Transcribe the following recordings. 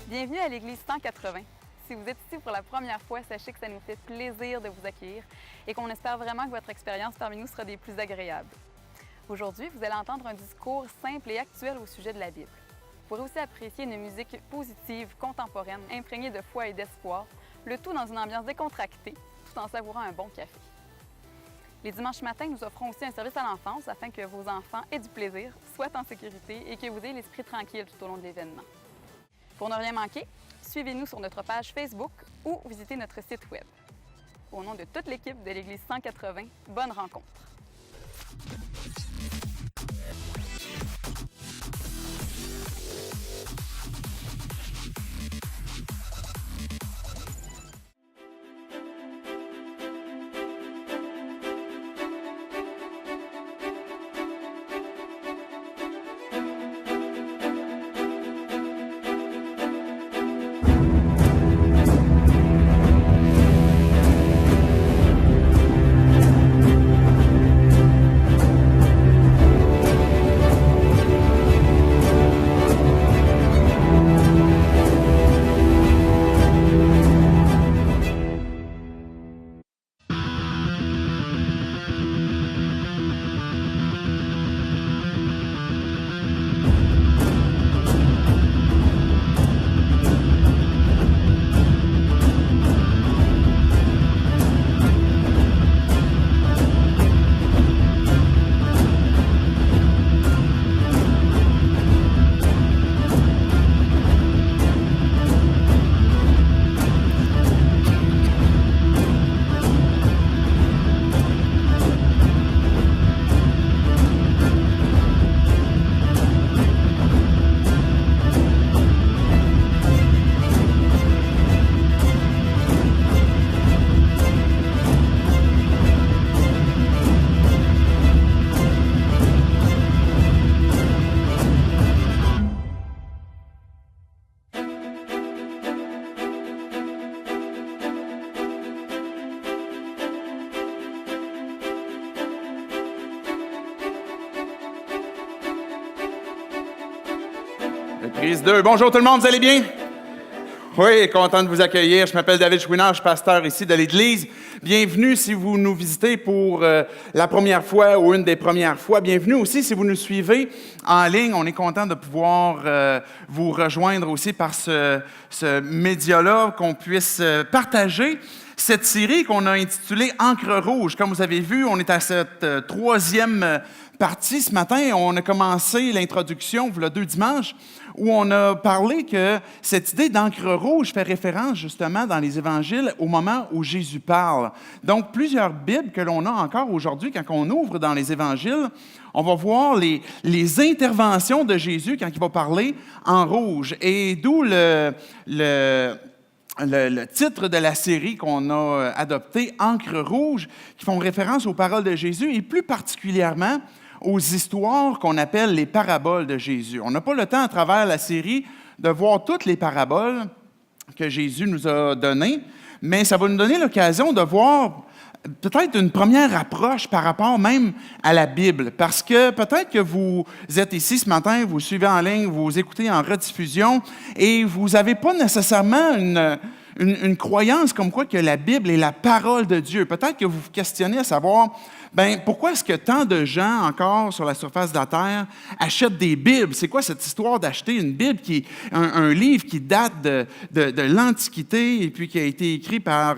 Bienvenue à l'Église 180. Si vous êtes ici pour la première fois, sachez que ça nous fait plaisir de vous accueillir et qu'on espère vraiment que votre expérience parmi nous sera des plus agréables. Aujourd'hui, vous allez entendre un discours simple et actuel au sujet de la Bible. Vous pourrez aussi apprécier une musique positive, contemporaine, imprégnée de foi et d'espoir, le tout dans une ambiance décontractée, tout en savourant un bon café. Les dimanches matins, nous offrons aussi un service à l'enfance afin que vos enfants aient du plaisir, soient en sécurité et que vous ayez l'esprit tranquille tout au long de l'événement. Pour ne rien manquer, suivez-nous sur notre page Facebook ou visitez notre site Web. Au nom de toute l'équipe de l'Église 180, bonne rencontre! Prise 2. Bonjour tout le monde, vous allez bien? Oui, content de vous accueillir. Je m'appelle David Chouinard, je suis pasteur ici de l'Église. Bienvenue si vous nous visitez pour la première fois ou une des premières fois. Bienvenue aussi si vous nous suivez en ligne. On est content de pouvoir vous rejoindre aussi par ce média-là, qu'on puisse partager cette série qu'on a intitulée « Encre rouge ». Comme vous avez vu, on est à cette troisième partie ce matin. On a commencé l'introduction, il y a 2 dimanches, où on a parlé que cette idée d'encre rouge fait référence justement dans les évangiles au moment où Jésus parle. Donc, plusieurs Bibles que l'on a encore aujourd'hui, quand on ouvre dans les évangiles, on va voir les interventions de Jésus quand il va parler en rouge. Et d'où le titre de la série qu'on a adopté, « Encre rouge », qui font référence aux paroles de Jésus et plus particulièrement aux histoires qu'on appelle les paraboles de Jésus. On n'a pas le temps à travers la série de voir toutes les paraboles que Jésus nous a données, mais ça va nous donner l'occasion de voir peut-être une première approche par rapport même à la Bible, parce que peut-être que vous êtes ici ce matin, vous suivez en ligne, vous écoutez en rediffusion, et vous n'avez pas nécessairement une croyance comme quoi que la Bible est la parole de Dieu. Peut-être que vous vous questionnez à savoir, pourquoi est-ce que tant de gens encore sur la surface de la Terre achètent des Bibles? C'est quoi cette histoire d'acheter une Bible, qui est un livre qui date de l'Antiquité et puis qui a été écrit par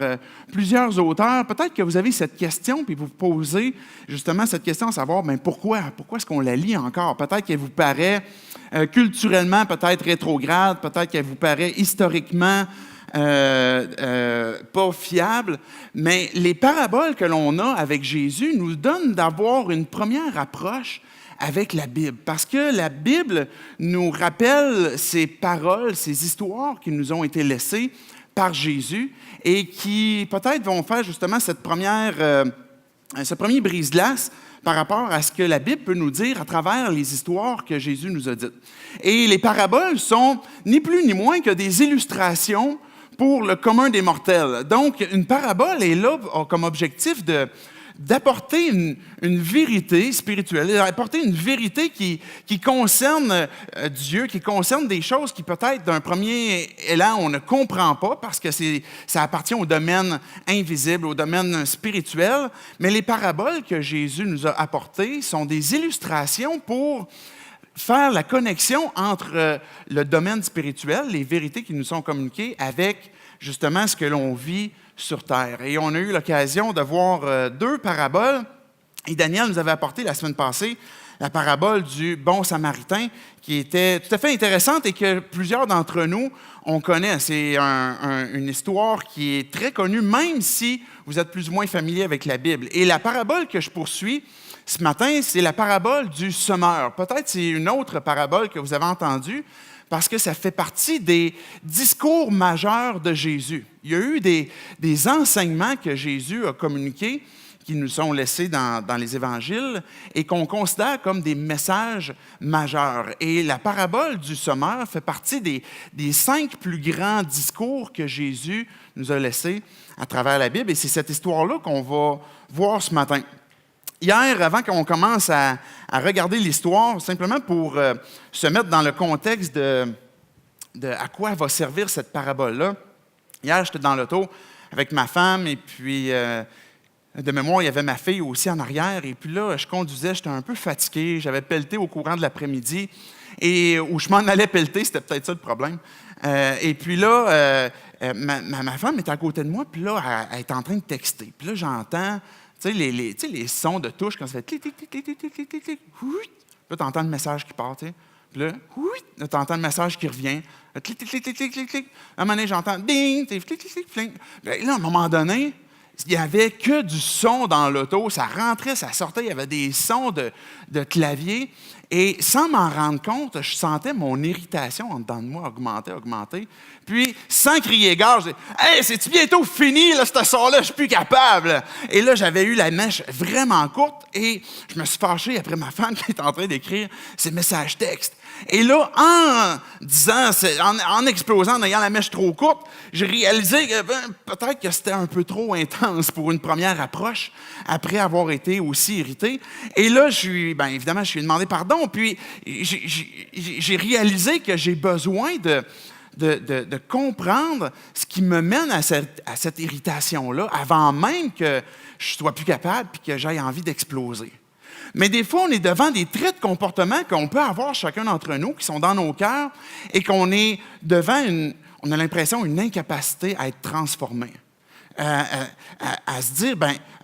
plusieurs auteurs? Peut-être que vous avez cette question, puis vous vous posez justement cette question à savoir, pourquoi est-ce qu'on la lit encore? Peut-être qu'elle vous paraît culturellement peut-être rétrograde, peut-être qu'elle vous paraît historiquement pas fiable, mais les paraboles que l'on a avec Jésus nous donnent d'avoir une première approche avec la Bible, parce que la Bible nous rappelle ces paroles, ces histoires qui nous ont été laissées par Jésus et qui peut-être vont faire justement ce premier brise-glace par rapport à ce que la Bible peut nous dire à travers les histoires que Jésus nous a dites. Et les paraboles sont ni plus ni moins que des illustrations pour le commun des mortels. Donc, une parabole est là comme objectif de d'apporter une vérité spirituelle, d'apporter une vérité qui concerne Dieu, qui concerne des choses qui peut-être d'un premier élan on ne comprend pas parce que ça appartient au domaine invisible, au domaine spirituel, mais les paraboles que Jésus nous a apportées sont des illustrations pour faire la connexion entre le domaine spirituel, les vérités qui nous sont communiquées, avec justement ce que l'on vit sur terre. Et on a eu l'occasion de voir deux paraboles. Et Daniel nous avait apporté la semaine passée la parabole du bon samaritain, qui était tout à fait intéressante et que plusieurs d'entre nous, on connaît. C'est une histoire qui est très connue, même si vous êtes plus ou moins familier avec la Bible. Et la parabole que je poursuis ce matin, c'est la parabole du semeur. Peut-être c'est une autre parabole que vous avez entendue, parce que ça fait partie des discours majeurs de Jésus. Il y a eu des enseignements que Jésus a communiqués, qui nous sont laissés dans les évangiles et qu'on considère comme des messages majeurs. Et la parabole du semeur fait partie des 5 plus grands discours que Jésus nous a laissés à travers la Bible. Et c'est cette histoire-là qu'on va voir ce matin. Hier, avant qu'on commence à regarder l'histoire, simplement pour se mettre dans le contexte de à quoi va servir cette parabole-là, hier, j'étais dans l'auto avec ma femme et puis de mémoire, il y avait ma fille aussi en arrière. Et puis là, je conduisais, j'étais un peu fatigué, j'avais pelleté au courant de l'après-midi et où je m'en allais pelleter, c'était peut-être ça le problème. Et puis là, ma femme était à côté de moi, puis là, elle est en train de texter. Puis là, j'entends... Tu sais, les sons de touche, quand ça fait clic, clic, clic, clic, clic, clic, clic, clic, là, tu entends le message qui part, tu sais. Puis là, tu entends le message qui revient. Clic, clic, clic, clic, clic, clic, clic. À un moment donné, j'entends ding, clic, clic, clic, clic. Là, à un moment donné, il n'y avait que du son dans l'auto. Ça rentrait, ça sortait. Il y avait des sons de clavier. Et sans m'en rendre compte, je sentais mon irritation en dedans de moi augmenter. Puis, sans crier gare, je dis « Hey, c'est-tu bientôt fini, là, ce son-là? Je suis plus capable! » Et là, j'avais eu la mèche vraiment courte et je me suis fâché après ma femme qui est en train d'écrire ces messages textes. Et là, en disant, en explosant, en ayant la mèche trop courte, j'ai réalisé que peut-être que c'était un peu trop intense pour une première approche, après avoir été aussi irrité. Et là, évidemment, je lui ai demandé pardon, puis j'ai réalisé que j'ai besoin de comprendre ce qui me mène à cette irritation-là, avant même que je ne sois plus capable et que j'aie envie d'exploser. Mais des fois, on est devant des traits de comportement qu'on peut avoir chacun d'entre nous, qui sont dans nos cœurs, et qu'on est devant on a l'impression, une incapacité à être transformé. À se dire,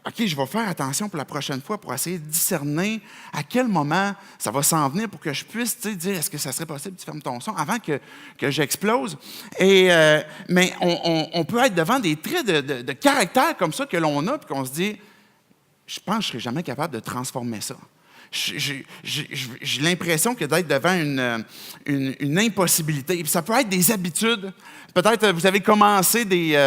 OK, je vais faire attention pour la prochaine fois pour essayer de discerner à quel moment ça va s'en venir pour que je puisse dire, est-ce que ça serait possible que tu fermes ton son avant que j'explose? Mais on peut être devant des traits de caractère comme ça que l'on a, puis qu'on se dit, je pense que je ne serai jamais capable de transformer ça. J'ai l'impression que d'être devant une impossibilité. Puis ça peut être des habitudes. Peut-être vous avez commencé des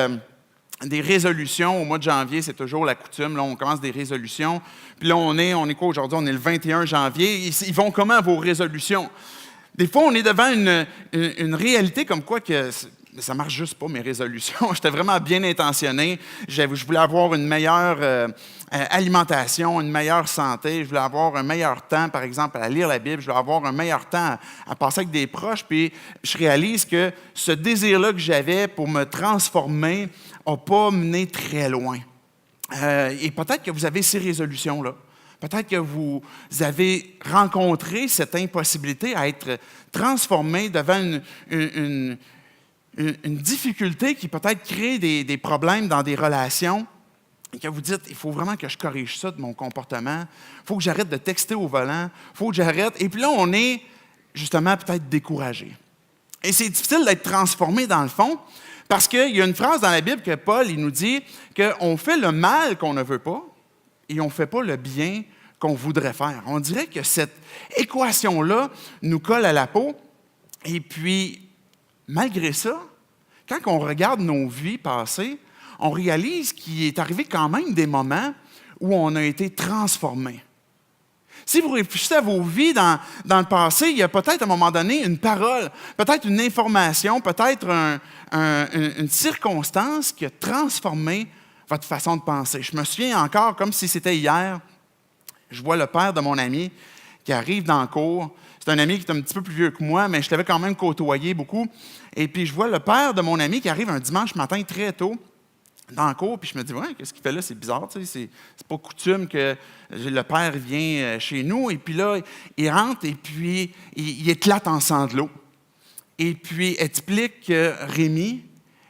résolutions. Au mois de janvier, c'est toujours la coutume. Là, on commence des résolutions. Puis là, on est quoi aujourd'hui? On est le 21 janvier. Ils vont comment vos résolutions? Des fois, on est devant une réalité comme quoi que ça ne marche juste pas, mes résolutions. J'étais vraiment bien intentionné. Je voulais avoir une meilleure alimentation, une meilleure santé. Je voulais avoir un meilleur temps, par exemple, à lire la Bible. Je voulais avoir un meilleur temps à passer avec des proches. Puis je réalise que ce désir-là que j'avais pour me transformer n'a pas mené très loin. Et peut-être que vous avez ces résolutions-là. Peut-être que vous avez rencontré cette impossibilité à être transformé devant une difficulté qui peut-être crée des problèmes dans des relations et que vous dites, il faut vraiment que je corrige ça de mon comportement, il faut que j'arrête de texter au volant, il faut que j'arrête. Et puis là, on est justement peut-être découragé. Et c'est difficile d'être transformé dans le fond parce qu'il y a une phrase dans la Bible que Paul il nous dit qu'on fait le mal qu'on ne veut pas et on ne fait pas le bien qu'on voudrait faire. On dirait que cette équation-là nous colle à la peau et puis malgré ça, quand on regarde nos vies passées, on réalise qu'il est arrivé quand même des moments où on a été transformé. Si vous réfléchissez à vos vies dans le passé, il y a peut-être à un moment donné une parole, peut-être une information, peut-être une circonstance qui a transformé votre façon de penser. Je me souviens encore, comme si c'était hier, je vois le père de mon ami qui arrive dans le cours. C'est un ami qui est un petit peu plus vieux que moi, mais je l'avais quand même côtoyé beaucoup. Et puis, je vois le père de mon ami qui arrive un dimanche matin très tôt dans le cours, puis je me dis, ouais, qu'est-ce qu'il fait là? C'est bizarre, tu sais, c'est pas coutume que le père vienne chez nous. Et puis là, il rentre et puis il éclate en sanglots. Et puis, explique que Rémi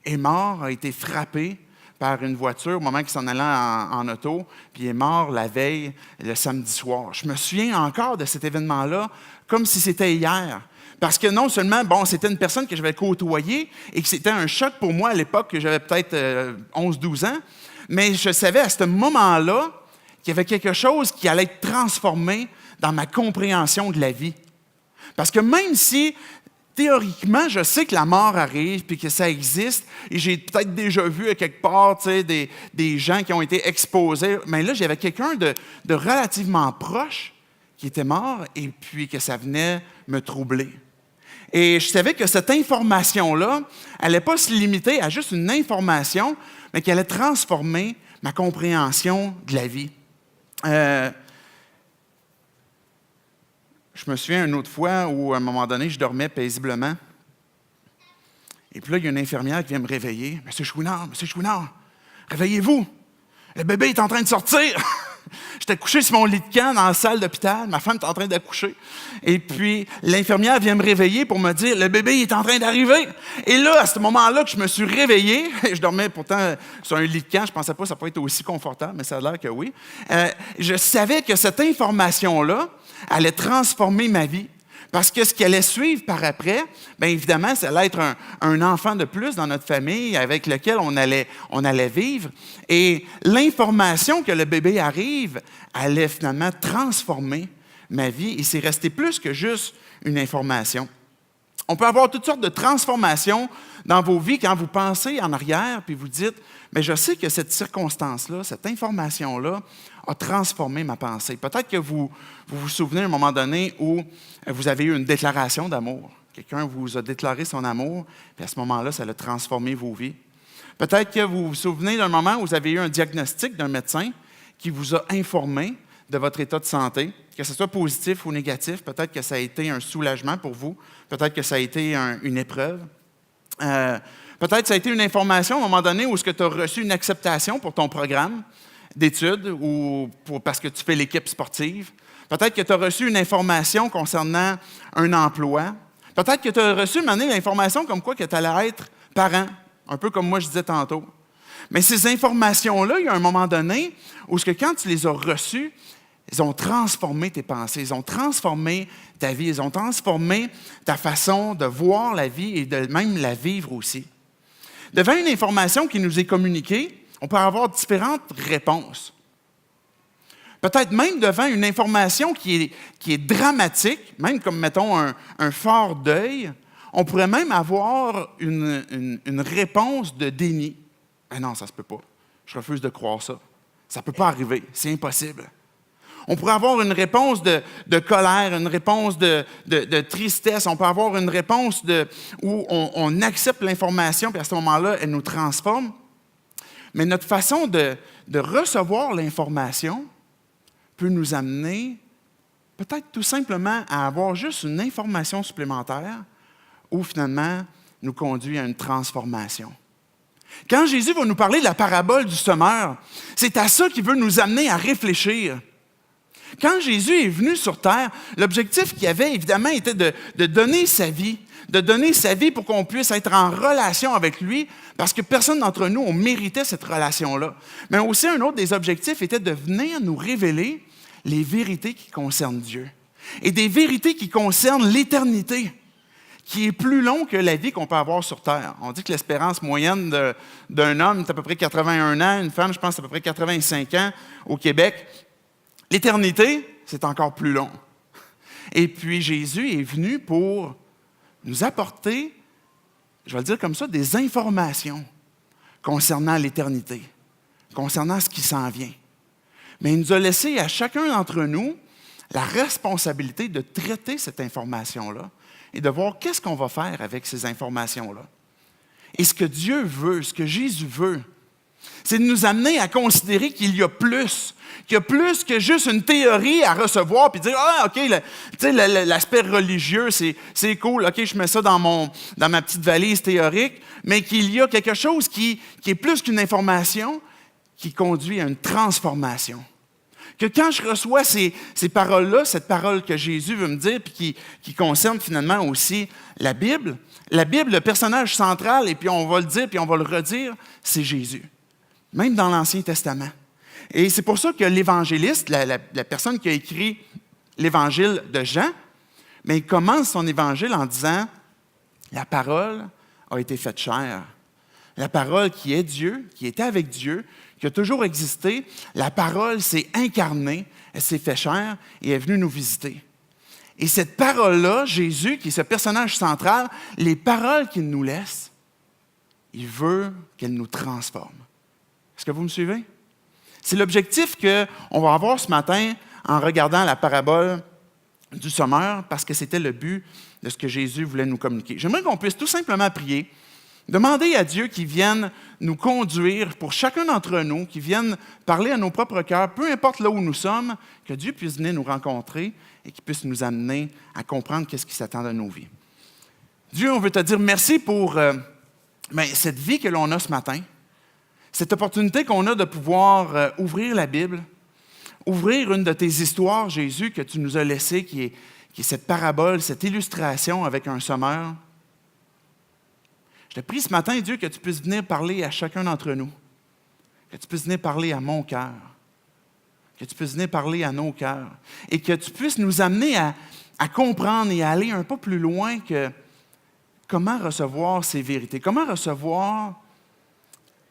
est mort, a été frappé par une voiture au moment qu'il s'en allait en auto, puis il est mort la veille, le samedi soir. Je me souviens encore de cet événement-là comme si c'était hier. Parce que non seulement, c'était une personne que j'avais côtoyée et que c'était un choc pour moi à l'époque, que j'avais peut-être 11-12 ans, mais je savais à ce moment-là qu'il y avait quelque chose qui allait être transformé dans ma compréhension de la vie. Parce que même si, théoriquement, je sais que la mort arrive puis que ça existe, et j'ai peut-être déjà vu à quelque part des gens qui ont été exposés, mais là, j'avais quelqu'un de relativement proche qui était mort et puis que ça venait me troubler. Et je savais que cette information-là n'allait pas se limiter à juste une information, mais qu'elle allait transformer ma compréhension de la vie. Je me souviens une autre fois où, à un moment donné, je dormais paisiblement. Et puis là, il y a une infirmière qui vient me réveiller. « Monsieur Chouinard, réveillez-vous! Le bébé est en train de sortir! » J'étais couché sur mon lit de camp dans la salle d'hôpital. Ma femme était en train d'accoucher. Et puis, l'infirmière vient me réveiller pour me dire « Le bébé est en train d'arriver! » Et là, à ce moment-là que je me suis réveillé, je dormais pourtant sur un lit de camp, je ne pensais pas que ça pourrait être aussi confortable, mais ça a l'air que oui. Je savais que cette information-là allait transformer ma vie. Parce que ce qui allait suivre par après, bien évidemment, ça allait être un enfant de plus dans notre famille avec lequel on allait vivre. Et l'information que le bébé arrive allait finalement transformer ma vie. Et c'est resté plus que juste une information. On peut avoir toutes sortes de transformations dans vos vies quand vous pensez en arrière puis vous dites, mais je sais que cette circonstance-là, cette information-là a transformé ma pensée. Peut-être que vous vous souvenez à un moment donné où vous avez eu une déclaration d'amour. Quelqu'un vous a déclaré son amour, puis à ce moment-là, ça a transformé vos vies. Peut-être que vous vous souvenez d'un moment où vous avez eu un diagnostic d'un médecin qui vous a informé de votre état de santé, que ce soit positif ou négatif. Peut-être que ça a été un soulagement pour vous. Peut-être que ça a été une épreuve. Peut-être que ça a été une information à un moment donné où est-ce que tu as reçu une acceptation pour ton programme d'études ou parce que tu fais l'équipe sportive. Peut-être que tu as reçu une information concernant un emploi. Peut-être que tu as reçu l'information comme quoi que tu allais être parent, un peu comme moi je disais tantôt. Mais ces informations-là, il y a un moment donné où ce que quand tu les as reçues, ils ont transformé tes pensées, ils ont transformé ta vie, ils ont transformé ta façon de voir la vie et de même la vivre aussi. Devant une information qui nous est communiquée, on peut avoir différentes réponses. Peut-être même devant une information qui est dramatique, même comme, mettons, un fort deuil, on pourrait même avoir une réponse de déni. « Ah non, ça ne se peut pas. Je refuse de croire ça. Ça ne peut pas arriver. C'est impossible. » On pourrait avoir une réponse de colère, une réponse de tristesse. On peut avoir une réponse où on accepte l'information, puis à ce moment-là, elle nous transforme. Mais notre façon de recevoir l'information peut nous amener peut-être tout simplement à avoir juste une information supplémentaire ou finalement nous conduit à une transformation. Quand Jésus va nous parler de la parabole du semeur, c'est à ça qu'il veut nous amener à réfléchir. Quand Jésus est venu sur terre, l'objectif qu'il avait évidemment était de donner sa vie pour qu'on puisse être en relation avec lui, parce que personne d'entre nous on méritait cette relation-là. Mais aussi un autre des objectifs était de venir nous révéler les vérités qui concernent Dieu et des vérités qui concernent l'éternité, qui est plus long que la vie qu'on peut avoir sur terre. On dit que l'espérance moyenne d'un homme est à peu près 81 ans, une femme, je pense, c'est à peu près 85 ans au Québec. L'éternité, c'est encore plus long. Et puis, Jésus est venu pour nous apporter, je vais le dire comme ça, des informations concernant l'éternité, concernant ce qui s'en vient. Mais il nous a laissé à chacun d'entre nous la responsabilité de traiter cette information-là et de voir qu'est-ce qu'on va faire avec ces informations-là. Et ce que Dieu veut, ce que Jésus veut, C'est de nous amener à considérer qu'il y a plus que juste une théorie à recevoir puis dire ah ok l'aspect religieux c'est cool, ok je mets ça dans ma petite valise théorique, mais qu'il y a quelque chose qui est plus qu'une information qui conduit à une transformation. Que quand je reçois ces paroles-là, cette parole que Jésus veut me dire puis qui concerne finalement aussi la Bible, le personnage central, et puis on va le dire puis on va le redire, c'est Jésus. Même dans l'Ancien Testament. Et c'est pour ça que l'évangéliste, la personne qui a écrit l'évangile de Jean, mais il commence son évangile en disant « La parole a été faite chair. La parole qui est Dieu, qui était avec Dieu, qui a toujours existé, la parole s'est incarnée, elle s'est faite chair et est venue nous visiter. » Et cette parole-là, Jésus, qui est ce personnage central, les paroles qu'il nous laisse, il veut qu'elles nous transforment. Est-ce que vous me suivez? C'est l'objectif qu'on va avoir ce matin en regardant la parabole du sommeur, parce que c'était le but de ce que Jésus voulait nous communiquer. J'aimerais qu'on puisse tout simplement prier, demander à Dieu qu'il vienne nous conduire pour chacun d'entre nous, qu'il vienne parler à nos propres cœurs, peu importe là où nous sommes, que Dieu puisse venir nous rencontrer et qu'il puisse nous amener à comprendre qu'est-ce qui s'attend de nos vies. Dieu, on veut te dire merci pour cette vie que l'on a ce matin. Cette opportunité qu'on a de pouvoir ouvrir la Bible, ouvrir une de tes histoires, Jésus, que tu nous as laissées, qui est cette parabole, cette illustration avec un sommeur. Je te prie ce matin, Dieu, que tu puisses venir parler à chacun d'entre nous, que tu puisses venir parler à mon cœur, que tu puisses venir parler à nos cœurs, et que tu puisses nous amener à comprendre et à aller un peu plus loin que comment recevoir ces vérités, comment recevoir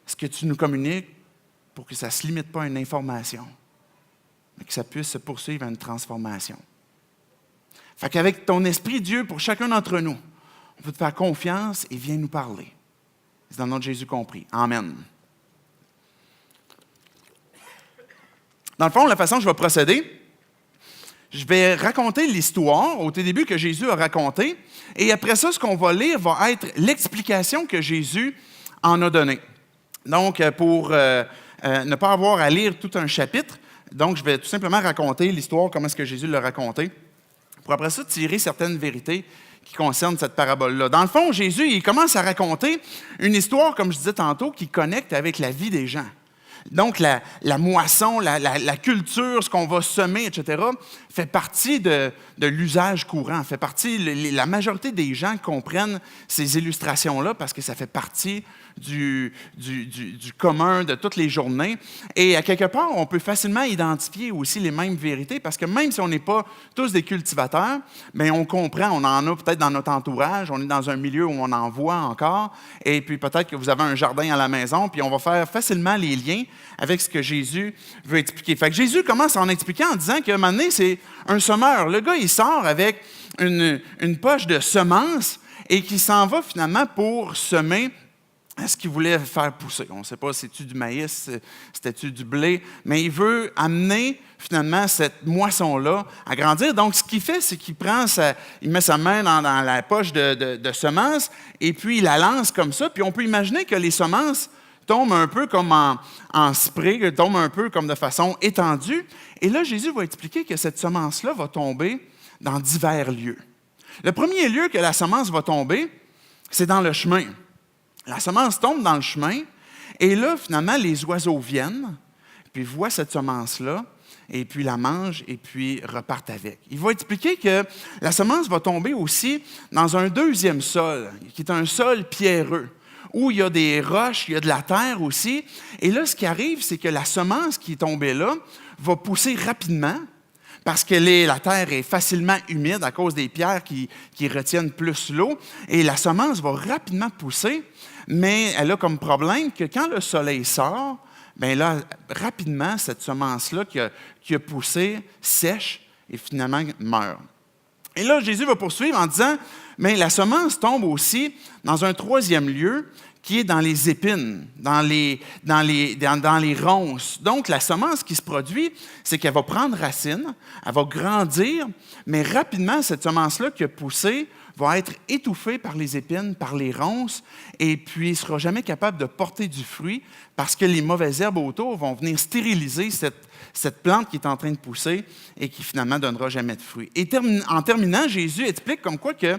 ce que tu nous communiques pour que ça ne se limite pas à une information, mais que ça puisse se poursuivre à une transformation. Fait qu'avec ton esprit, Dieu, pour chacun d'entre nous, on peut te faire confiance et viens nous parler. C'est dans le nom de Jésus qu'on prie. Amen. Dans le fond, la façon dont je vais procéder, je vais raconter l'histoire au tout début que Jésus a racontée, et après ça, ce qu'on va lire va être l'explication que Jésus en a donnée. Donc, pour ne pas avoir à lire tout un chapitre, donc je vais tout simplement raconter l'histoire, comment est-ce que Jésus l'a raconté, pour après ça tirer certaines vérités qui concernent cette parabole-là. Dans le fond, Jésus, il commence à raconter une histoire, comme je disais tantôt, qui connecte avec la vie des gens. Donc, la moisson, la culture, ce qu'on va semer, etc., fait partie de l'usage courant, fait partie, la majorité des gens comprennent ces illustrations-là parce que ça fait partie du commun de toutes les journées. Et à quelque part, on peut facilement identifier aussi les mêmes vérités parce que même si on n'est pas tous des cultivateurs, bien, on comprend, on en a peut-être dans notre entourage, on est dans un milieu où on en voit encore, et puis peut-être que vous avez un jardin à la maison, puis on va faire facilement les liens avec ce que Jésus veut expliquer. Fait que Jésus commence en expliquant en disant qu'à un moment donné, c'est un semeur. Le gars, il sort avec une poche de semences et qui s'en va finalement pour semer ce qu'il voulait faire pousser. On ne sait pas si c'est-tu du maïs, c'était-tu du blé, mais il veut amener finalement cette moisson-là à grandir. Donc, ce qu'il fait, c'est qu'il met sa main dans la poche de semences et puis il la lance comme ça. Puis on peut imaginer que les semences tombent un peu comme en spray, tombent un peu comme de façon étendue. Et là, Jésus va expliquer que cette semence-là va tomber dans divers lieux. Le premier lieu que la semence va tomber, c'est dans le chemin. La semence tombe dans le chemin, et là, finalement, les oiseaux viennent, puis voient cette semence-là, et puis la mangent, et puis repartent avec. Il va expliquer que la semence va tomber aussi dans un deuxième sol, qui est un sol pierreux, où il y a des roches, il y a de la terre aussi. Et là, ce qui arrive, c'est que la semence qui est tombée là va pousser rapidement, parce que la terre est facilement humide à cause des pierres qui retiennent plus l'eau, et la semence va rapidement pousser, mais elle a comme problème que quand le soleil sort, bien là, rapidement, cette semence-là qui a poussé sèche et finalement meurt. Et là, Jésus va poursuivre en disant, mais la semence tombe aussi dans un troisième lieu, qui est dans les épines, dans les ronces. Donc, la semence qui se produit, c'est qu'elle va prendre racine, elle va grandir, mais rapidement, cette semence-là qui a poussé va être étouffé par les épines, par les ronces, et puis il ne sera jamais capable de porter du fruit parce que les mauvaises herbes autour vont venir stériliser cette plante qui est en train de pousser et qui finalement ne donnera jamais de fruits. Et en terminant, Jésus explique comme quoi que,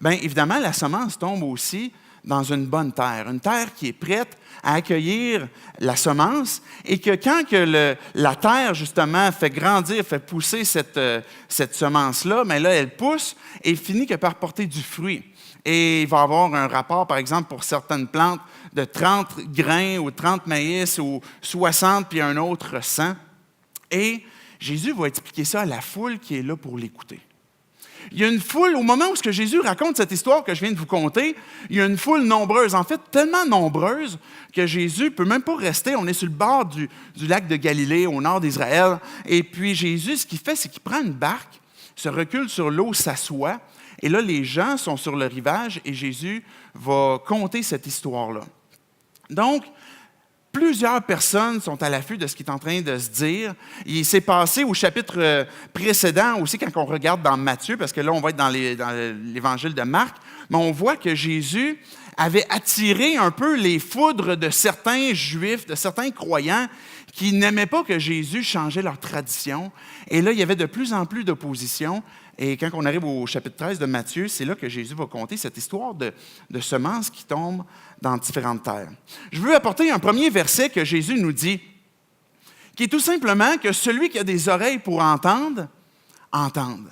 bien évidemment, la semence tombe aussi dans une bonne terre, une terre qui est prête à accueillir la semence et que quand que la terre, justement, fait grandir, fait pousser cette semence-là, bien là, elle pousse et finit que par porter du fruit. Et il va y avoir un rapport, par exemple, pour certaines plantes, de 30 grains ou 30 maïs ou 60, puis un autre 100. Et Jésus va expliquer ça à la foule qui est là pour l'écouter. Il y a une foule, au moment où Jésus raconte cette histoire que je viens de vous conter, il y a une foule nombreuse, en fait tellement nombreuse que Jésus ne peut même pas rester. On est sur le bord du lac de Galilée, au nord d'Israël. Et puis Jésus, ce qu'il fait, c'est qu'il prend une barque, se recule sur l'eau, s'assoit. Et là, les gens sont sur le rivage et Jésus va conter cette histoire-là. Donc, plusieurs personnes sont à l'affût de ce qui est en train de se dire. Il s'est passé au chapitre précédent aussi, quand on regarde dans Matthieu, parce que là, on va être dans l'évangile de Marc, mais on voit que Jésus avait attiré un peu les foudres de certains Juifs, de certains croyants qui n'aimaient pas que Jésus changeait leur tradition. Et là, il y avait de plus en plus d'opposition. Et quand on arrive au chapitre 13 de Matthieu, c'est là que Jésus va conter cette histoire de semences qui tombent dans différentes terres. Je veux apporter un premier verset que Jésus nous dit, qui est tout simplement que celui qui a des oreilles pour entendre, entende.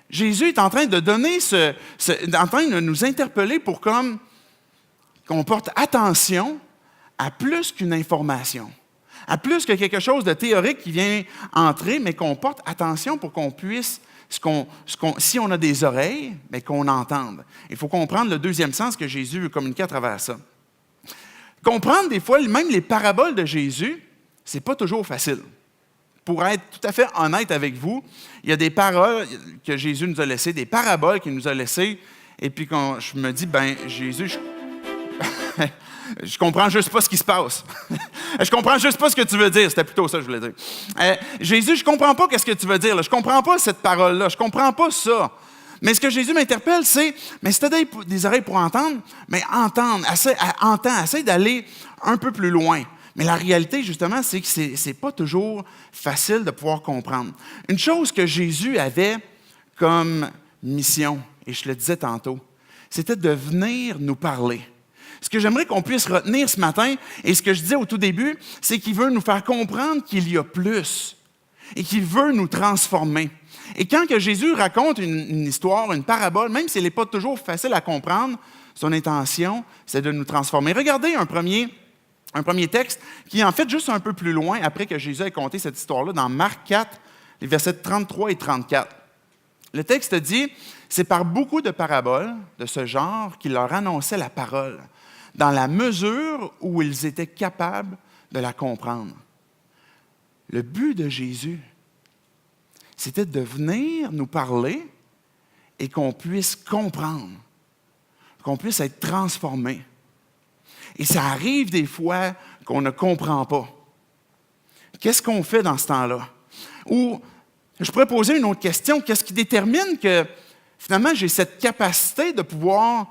Jésus est en train de donner en train de nous interpeller pour qu'on porte attention à plus qu'une information, à plus que quelque chose de théorique qui vient entrer, mais qu'on porte attention pour qu'on puisse, si on a des oreilles, mais qu'on entende. Il faut comprendre le deuxième sens que Jésus veut communiquer à travers ça. Comprendre des fois, même les paraboles de Jésus, ce n'est pas toujours facile. Pour être tout à fait honnête avec vous, il y a des paroles que Jésus nous a laissées, des paraboles qu'il nous a laissées, et puis quand je me dis, ben Jésus, je comprends juste pas ce qui se passe. Je comprends juste pas ce que tu veux dire. C'était plutôt ça que je voulais dire. Jésus, je comprends pas ce que tu veux dire. Là. Je comprends pas cette parole-là. Je comprends pas ça. Mais ce que Jésus m'interpelle, c'est, mais si tu as des oreilles pour entendre, mais entends, essaie d'aller un peu plus loin. Mais la réalité, justement, c'est que c'est pas toujours facile de pouvoir comprendre. Une chose que Jésus avait comme mission, et je le disais tantôt, c'était de venir nous parler. Ce que j'aimerais qu'on puisse retenir ce matin, et ce que je disais au tout début, c'est qu'il veut nous faire comprendre qu'il y a plus et qu'il veut nous transformer. Et quand que Jésus raconte une histoire, une parabole, même si elle n'est pas toujours facile à comprendre, son intention, c'est de nous transformer. Regardez un premier texte qui est en fait juste un peu plus loin après que Jésus ait conté cette histoire-là, dans Marc 4, les versets 33 et 34. Le texte dit, « C'est par beaucoup de paraboles de ce genre qu'il leur annonçait la parole, dans la mesure où ils étaient capables de la comprendre. » Le but de Jésus, c'était de venir nous parler et qu'on puisse comprendre, qu'on puisse être transformé. Et ça arrive des fois qu'on ne comprend pas. Qu'est-ce qu'on fait dans ce temps-là? Ou je pourrais poser une autre question. Qu'est-ce qui détermine que finalement j'ai cette capacité de pouvoir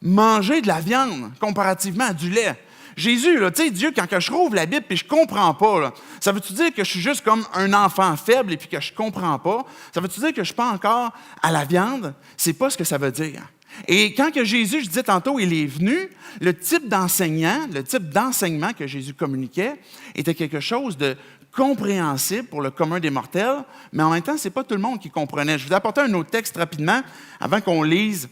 manger de la viande comparativement à du lait? Jésus, là, tu sais, Dieu, quand je rouvre la Bible et je ne comprends pas, là, ça veut-tu dire que je suis juste comme un enfant faible et puis que je ne comprends pas? Ça veut-tu dire que je ne suis pas encore à la viande? Ce n'est pas ce que ça veut dire. Et quand que Jésus, je disais tantôt, il est venu, le type d'enseignement que Jésus communiquait était quelque chose de compréhensible pour le commun des mortels, mais en même temps, ce n'est pas tout le monde qui comprenait. Je vais vous apporter un autre texte rapidement avant qu'on lise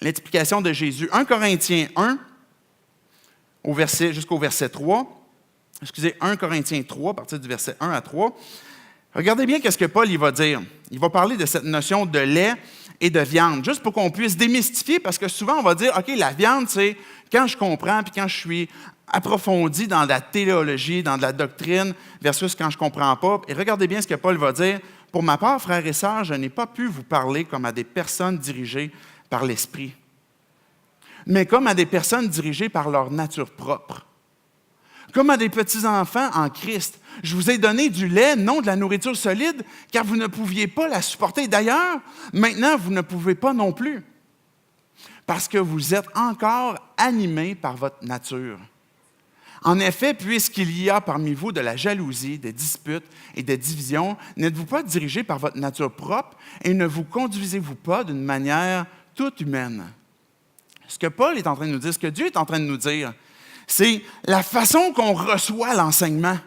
l'explication de Jésus. 1 Corinthiens 1, jusqu'au verset 3. 1 Corinthiens 3, à partir du verset 1 à 3. Regardez bien ce que Paul il va dire. Il va parler de cette notion de lait et de viande, juste pour qu'on puisse démystifier, parce que souvent, on va dire, OK, la viande, c'est quand je comprends, puis quand je suis approfondi dans la théologie, dans de la doctrine, versus quand je ne comprends pas. Et regardez bien ce que Paul va dire. « Pour ma part, frères et sœurs, je n'ai pas pu vous parler comme à des personnes dirigées par l'Esprit, mais comme à des personnes dirigées par leur nature propre, comme à des petits-enfants en Christ. Je vous ai donné du lait, non de la nourriture solide, car vous ne pouviez pas la supporter. D'ailleurs, maintenant, vous ne pouvez pas non plus, parce que vous êtes encore animés par votre nature. En effet, puisqu'il y a parmi vous de la jalousie, des disputes et des divisions, n'êtes-vous pas dirigés par votre nature propre et ne vous conduisez-vous pas d'une manière toute humaine? Ce que Paul est en train de nous dire, ce que Dieu est en train de nous dire, c'est la façon qu'on reçoit l'enseignement.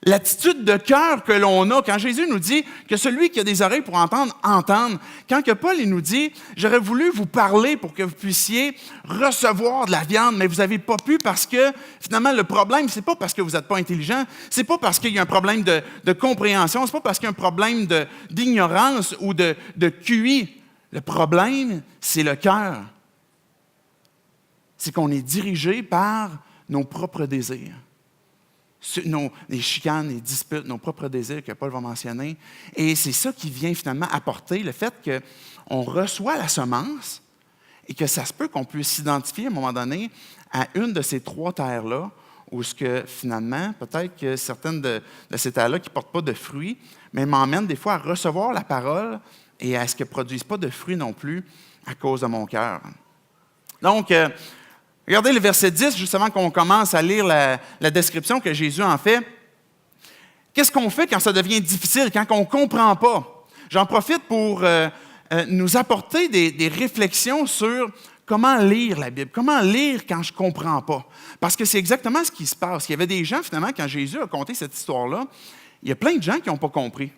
L'attitude de cœur que l'on a, quand Jésus nous dit que celui qui a des oreilles pour entendre, entende. Quand que Paul il nous dit, j'aurais voulu vous parler pour que vous puissiez recevoir de la viande, mais vous n'avez pas pu parce que finalement le problème, c'est pas parce que vous n'êtes pas intelligent, c'est pas parce qu'il y a un problème de compréhension, c'est pas parce qu'il y a un problème d'ignorance ou de QI. Le problème, c'est le cœur. C'est qu'on est dirigé par nos propres désirs. Les chicanes, les disputes, nos propres désirs que Paul va mentionner. Et c'est ça qui vient finalement apporter le fait qu'on reçoit la semence et que ça se peut qu'on puisse s'identifier à un moment donné à une de ces trois terres-là où ce que finalement, peut-être que certaines de ces terres-là qui ne portent pas de fruits, mais m'emmènent des fois à recevoir la parole et à ce qu'elles ne produisent pas de fruits non plus à cause de mon cœur. Donc, regardez le verset 10, juste avant qu'on commence à lire la description que Jésus en fait. Qu'est-ce qu'on fait quand ça devient difficile, quand on ne comprend pas? J'en profite pour nous apporter des réflexions sur comment lire la Bible, comment lire quand je ne comprends pas. Parce que c'est exactement ce qui se passe. Il y avait des gens, finalement, quand Jésus a conté cette histoire-là, il y a plein de gens qui n'ont pas compris.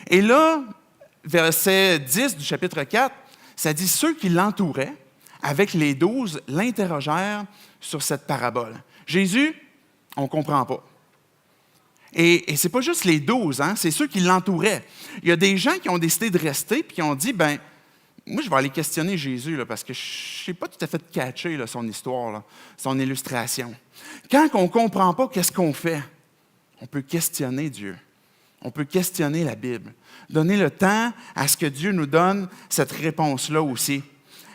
Et là, verset 10 du chapitre 4, ça dit « Ceux qui l'entouraient, avec les 12, l'interrogèrent sur cette parabole. » Jésus, on ne comprend pas. Et ce n'est pas juste les 12, c'est ceux qui l'entouraient. Il y a des gens qui ont décidé de rester et qui ont dit, moi, je vais aller questionner Jésus là, parce que je ne sais pas tout à fait catcher là, son histoire, là, son illustration. Quand on ne comprend pas, qu'est-ce qu'on fait? On peut questionner Dieu. On peut questionner la Bible. Donner le temps à ce que Dieu nous donne cette réponse-là aussi.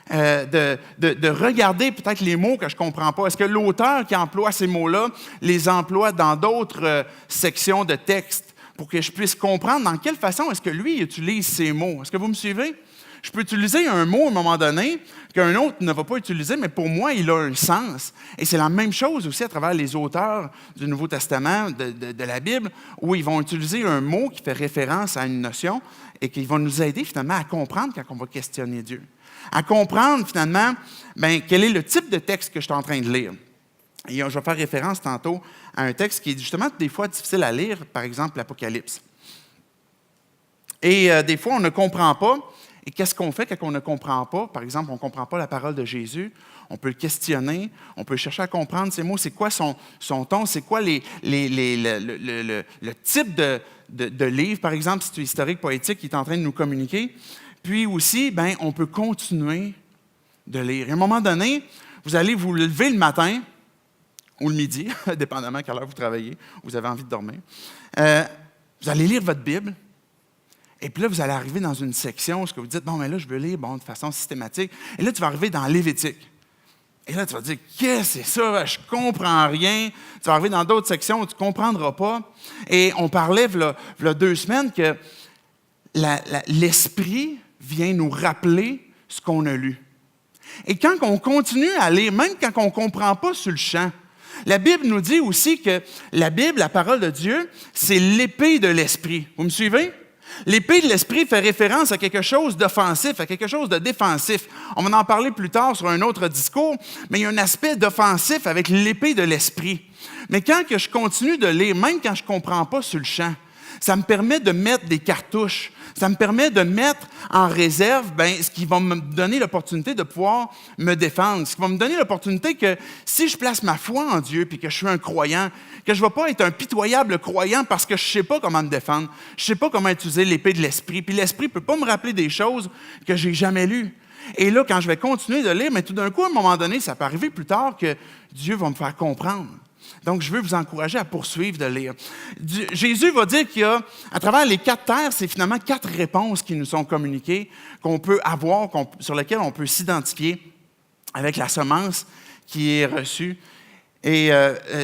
De regarder peut-être les mots que je ne comprends pas. Est-ce que l'auteur qui emploie ces mots-là les emploie dans d'autres sections de texte pour que je puisse comprendre dans quelle façon est-ce que lui utilise ces mots? Est-ce que vous me suivez? Je peux utiliser un mot à un moment donné qu'un autre ne va pas utiliser, mais pour moi, il a un sens. Et c'est la même chose aussi à travers les auteurs du Nouveau Testament, de la Bible, où ils vont utiliser un mot qui fait référence à une notion et qui va nous aider finalement à comprendre quand on va questionner Dieu. À comprendre finalement quel est le type de texte que je suis en train de lire. Et je vais faire référence tantôt à un texte qui est justement des fois difficile à lire, par exemple l'Apocalypse. Et des fois, on ne comprend pas. Et qu'est-ce qu'on fait quand on ne comprend pas? Par exemple, on ne comprend pas la parole de Jésus. On peut le questionner, on peut chercher à comprendre ces mots. C'est quoi son ton? C'est quoi le type de livre, par exemple, si c'est historique, poétique, qui est en train de nous communiquer? Puis aussi, on peut continuer de lire. Et à un moment donné, vous allez vous lever le matin ou le midi, dépendamment à quelle heure vous travaillez, vous avez envie de dormir. Vous allez lire votre Bible. Et puis là, vous allez arriver dans une section où vous dites, là, je veux lire de façon systématique. Et là, tu vas arriver dans Lévitique. Et là, tu vas dire, qu'est-ce que c'est ça? Je ne comprends rien. Tu vas arriver dans d'autres sections où tu ne comprendras pas. Et on parlait, il y a 2 semaines, que l'Esprit vient nous rappeler ce qu'on a lu. Et quand on continue à lire, même quand on ne comprend pas sur le champ, la Bible nous dit aussi que la Bible, la parole de Dieu, c'est l'épée de l'Esprit. Vous me suivez? L'épée de l'Esprit fait référence à quelque chose d'offensif, à quelque chose de défensif. On va en parler plus tard sur un autre discours, mais il y a un aspect d'offensif avec l'épée de l'Esprit. Mais quand que je continue de lire, même quand je ne comprends pas sur le champ, ça me permet de mettre des cartouches. Ça me permet de mettre en réserve ce qui va me donner l'opportunité de pouvoir me défendre. Ce qui va me donner l'opportunité que si je place ma foi en Dieu puis que je suis un croyant, que je ne vais pas être un pitoyable croyant parce que je ne sais pas comment me défendre. Je ne sais pas comment utiliser l'épée de l'Esprit. Puis l'Esprit ne peut pas me rappeler des choses que je n'ai jamais lues. Et là, quand je vais continuer de lire, mais tout d'un coup, à un moment donné, ça peut arriver plus tard que Dieu va me faire comprendre. Donc, je veux vous encourager à poursuivre de lire. Jésus va dire qu'il y a, à travers les 4 terres, c'est finalement 4 réponses qui nous sont communiquées, qu'on peut avoir, sur lesquelles on peut s'identifier avec la semence qui est reçue. Et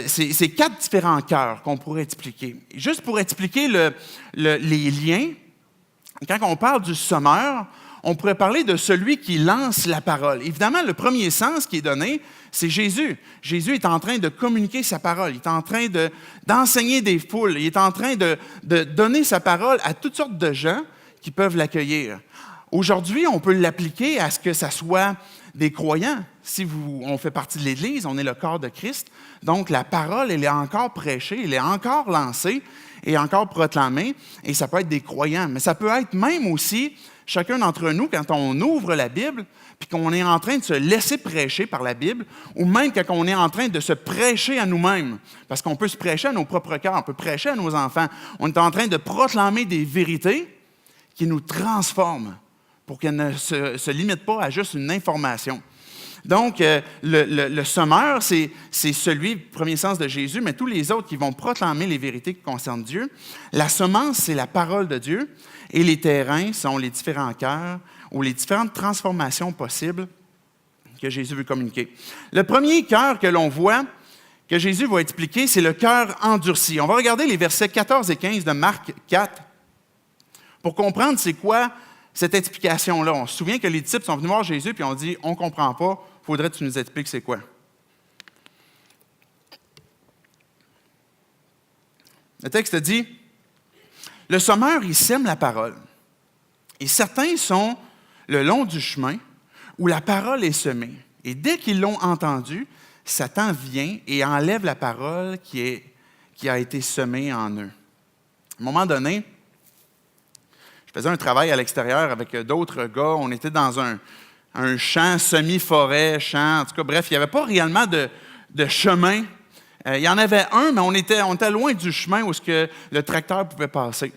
c'est 4 différents cœurs qu'on pourrait expliquer. Juste pour expliquer les liens, quand on parle du semeur, on pourrait parler de celui qui lance la parole. Évidemment, le premier sens qui est donné, c'est Jésus. Jésus est en train de communiquer sa parole. Il est en train d'enseigner des foules. Il est en train de donner sa parole à toutes sortes de gens qui peuvent l'accueillir. Aujourd'hui, on peut l'appliquer à ce que ça soit des croyants. Si on fait partie de l'Église, on est le corps de Christ. Donc, la parole, elle est encore prêchée, elle est encore lancée et encore proclamée. Et ça peut être des croyants. Mais ça peut être même aussi chacun d'entre nous, quand on ouvre la Bible, puis qu'on est en train de se laisser prêcher par la Bible, ou même quand on est en train de se prêcher à nous-mêmes, parce qu'on peut se prêcher à nos propres cœurs, on peut prêcher à nos enfants. On est en train de proclamer des vérités qui nous transforment pour qu'elles ne se limitent pas à juste une information. Donc, le semeur, c'est celui, premier sens de Jésus, mais tous les autres qui vont proclamer les vérités qui concernent Dieu. La semence, c'est la parole de Dieu. Et les terrains sont les différents cœurs ou les différentes transformations possibles que Jésus veut communiquer. Le premier cœur que l'on voit, que Jésus va expliquer, c'est le cœur endurci. On va regarder les versets 14 et 15 de Marc 4 pour comprendre c'est quoi cette explication-là. On se souvient que les disciples sont venus voir Jésus et ont dit « On ne comprend pas, il faudrait que tu nous expliques c'est quoi. » Le texte dit « Le semeur, il sème la parole. Et certains sont le long du chemin où la parole est semée. Et dès qu'ils l'ont entendue, Satan vient et enlève la parole qui a été semée en eux. » À un moment donné, je faisais un travail à l'extérieur avec d'autres gars. On était dans un champ, semi-forêt, champ. En tout cas, bref, il n'y avait pas réellement de chemin. Il y en avait un, mais on était loin du chemin où le tracteur pouvait passer.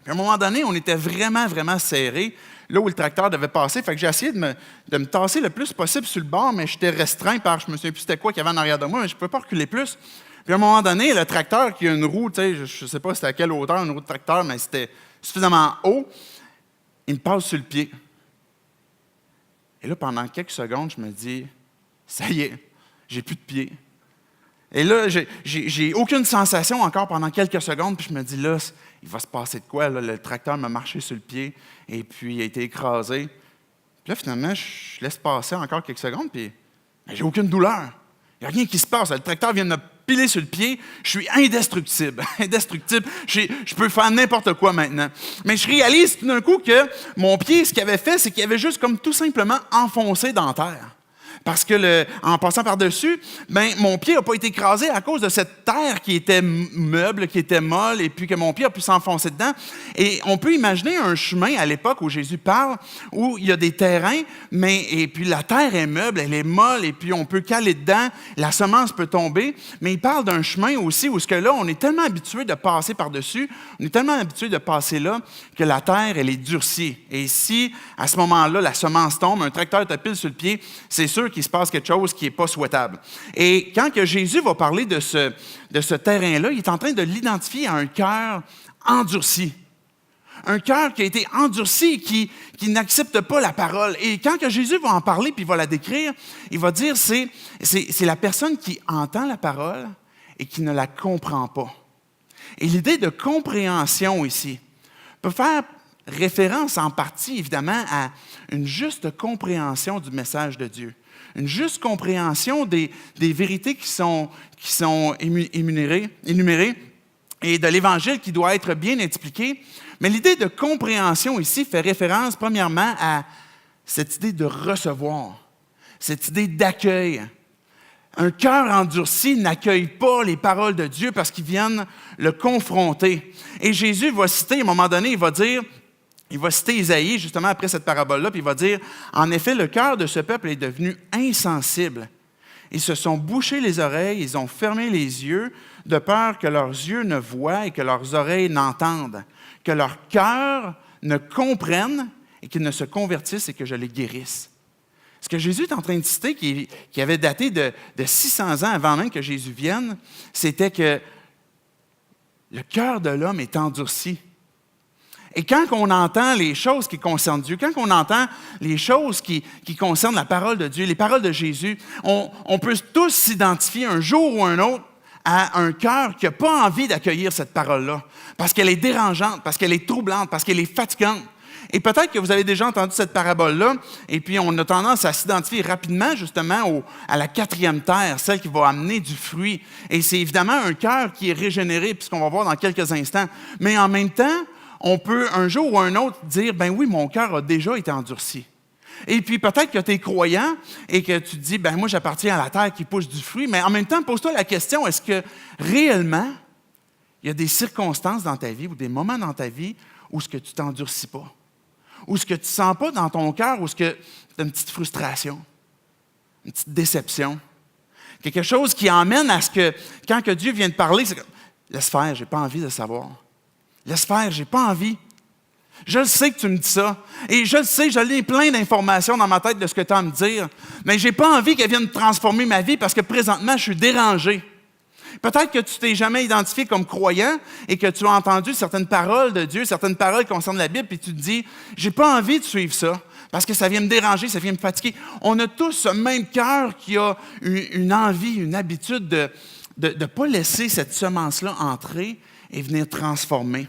Puis à un moment donné, on était vraiment, vraiment serrés, là où le tracteur devait passer. Fait que j'ai essayé de me tasser le plus possible sur le bord, mais j'étais restreint par, je me souviens plus c'était quoi qu'il y avait en arrière de moi, mais je ne pouvais pas reculer plus. Puis à un moment donné, le tracteur qui a une roue, je ne sais pas c'était à quelle hauteur, une roue de tracteur, mais c'était suffisamment haut, il me passe sur le pied. Et là, pendant quelques secondes, je me dis, ça y est, j'ai plus de pied. Et là, j'ai aucune sensation encore pendant quelques secondes, puis je me dis, là, il va se passer de quoi? Là? Le tracteur m'a marché sur le pied, et puis il a été écrasé. Puis là, finalement, je laisse passer encore quelques secondes, puis j'ai aucune douleur. Il n'y a rien qui se passe. Le tracteur vient de me piler sur le pied. Je suis indestructible. Indestructible. Je peux faire n'importe quoi maintenant. Mais je réalise tout d'un coup que mon pied, ce qu'il avait fait, c'est qu'il avait juste comme tout simplement enfoncé dans la terre. Parce que en passant par-dessus, mon pied n'a pas été écrasé à cause de cette terre qui était meuble, qui était molle, et puis que mon pied a pu s'enfoncer dedans. Et on peut imaginer un chemin à l'époque où Jésus parle, où il y a des terrains, et puis la terre est meuble, elle est molle, et puis on peut caler dedans, la semence peut tomber. Mais il parle d'un chemin aussi où là, on est tellement habitué de passer par-dessus, on est tellement habitué de passer là, que la terre, elle est durcie. Et si, à ce moment-là, la semence tombe, un tracteur te pile sur le pied, c'est sûr qu'il se passe quelque chose qui n'est pas souhaitable. Et quand que Jésus va parler de ce terrain-là, il est en train de l'identifier à un cœur endurci. Un cœur qui a été endurci, qui n'accepte pas la parole. Et quand que Jésus va en parler puis il va la décrire, il va dire c'est la personne qui entend la parole et qui ne la comprend pas. Et l'idée de compréhension ici peut faire référence en partie, évidemment, à une juste compréhension du message de Dieu. Une juste compréhension des vérités qui sont énumérées et de l'Évangile qui doit être bien expliqué. Mais l'idée de compréhension ici fait référence premièrement à cette idée de recevoir, cette idée d'accueil. Un cœur endurci n'accueille pas les paroles de Dieu parce qu'ils viennent le confronter. Et Jésus va citer, à un moment donné, il va citer Isaïe, justement, après cette parabole-là, puis il va dire « En effet, le cœur de ce peuple est devenu insensible. Ils se sont bouchés les oreilles, ils ont fermé les yeux, de peur que leurs yeux ne voient et que leurs oreilles n'entendent, que leur cœur ne comprenne et qu'ils ne se convertissent et que je les guérisse. » Ce que Jésus est en train de citer, qui avait daté de 600 ans avant même que Jésus vienne, c'était que le cœur de l'homme est endurci. Et quand on entend les choses qui concernent Dieu, quand on entend les choses qui concernent la parole de Dieu, les paroles de Jésus, on peut tous s'identifier un jour ou un autre à un cœur qui n'a pas envie d'accueillir cette parole-là, parce qu'elle est dérangeante, parce qu'elle est troublante, parce qu'elle est fatigante. Et peut-être que vous avez déjà entendu cette parabole-là, et puis on a tendance à s'identifier rapidement justement à la 4e terre, celle qui va amener du fruit. Et c'est évidemment un cœur qui est régénéré, puisqu'on va voir dans quelques instants. Mais en même temps, on peut un jour ou un autre dire, ben oui, mon cœur a déjà été endurci. Et puis peut-être que tu es croyant et que tu te dis, ben moi j'appartiens à la terre qui pousse du fruit, mais en même temps, pose-toi la question, est-ce que réellement, il y a des circonstances dans ta vie ou des moments dans ta vie où ce que tu t'endurcis pas? Ou ce que tu ne sens pas dans ton cœur, ou ce que tu as une petite frustration, une petite déception. Quelque chose qui emmène à ce que, quand que Dieu vient te parler, c'est comme, laisse faire, je n'ai pas envie de savoir. Laisse faire, je n'ai pas envie. Je le sais que tu me dis ça. Et je le sais, je l'ai plein d'informations dans ma tête de ce que tu as à me dire. Mais je n'ai pas envie qu'elle vienne transformer ma vie parce que présentement, je suis dérangé. Peut-être que tu ne t'es jamais identifié comme croyant et que tu as entendu certaines paroles de Dieu, certaines paroles concernant la Bible, puis tu te dis, j'ai pas envie de suivre ça parce que ça vient me déranger, ça vient me fatiguer. On a tous ce même cœur qui a une envie, une habitude de ne pas laisser cette semence-là entrer et venir transformer.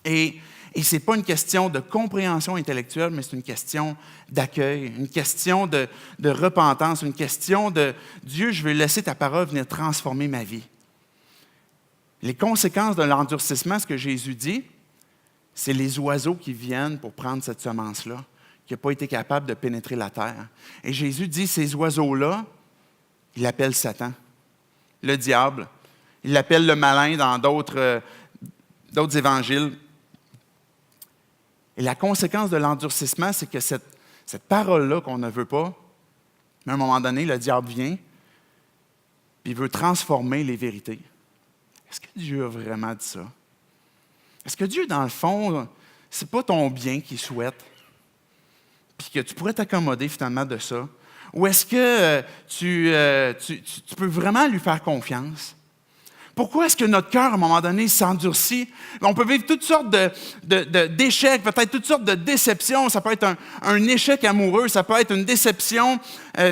Et ce n'est pas une question de compréhension intellectuelle, mais c'est une question d'accueil, une question de repentance, une question de « Dieu, je veux laisser ta parole venir transformer ma vie ». Les conséquences de l'endurcissement, ce que Jésus dit, c'est les oiseaux qui viennent pour prendre cette semence-là, qui n'a pas été capable de pénétrer la terre. Et Jésus dit, ces oiseaux-là, il l'appelle Satan, le diable. Il l'appelle le malin dans d'autres évangiles. Et la conséquence de l'endurcissement, c'est que cette parole-là qu'on ne veut pas, à un moment donné, le diable vient, puis il veut transformer les vérités. Est-ce que Dieu a vraiment dit ça? Est-ce que Dieu, dans le fond, c'est pas ton bien qu'il souhaite, puis que tu pourrais t'accommoder finalement de ça? Ou est-ce que tu peux vraiment lui faire confiance? Pourquoi est-ce que notre cœur, à un moment donné, s'endurcit? On peut vivre toutes sortes d'échecs, peut-être toutes sortes de déceptions. Ça peut être un échec amoureux, ça peut être une déception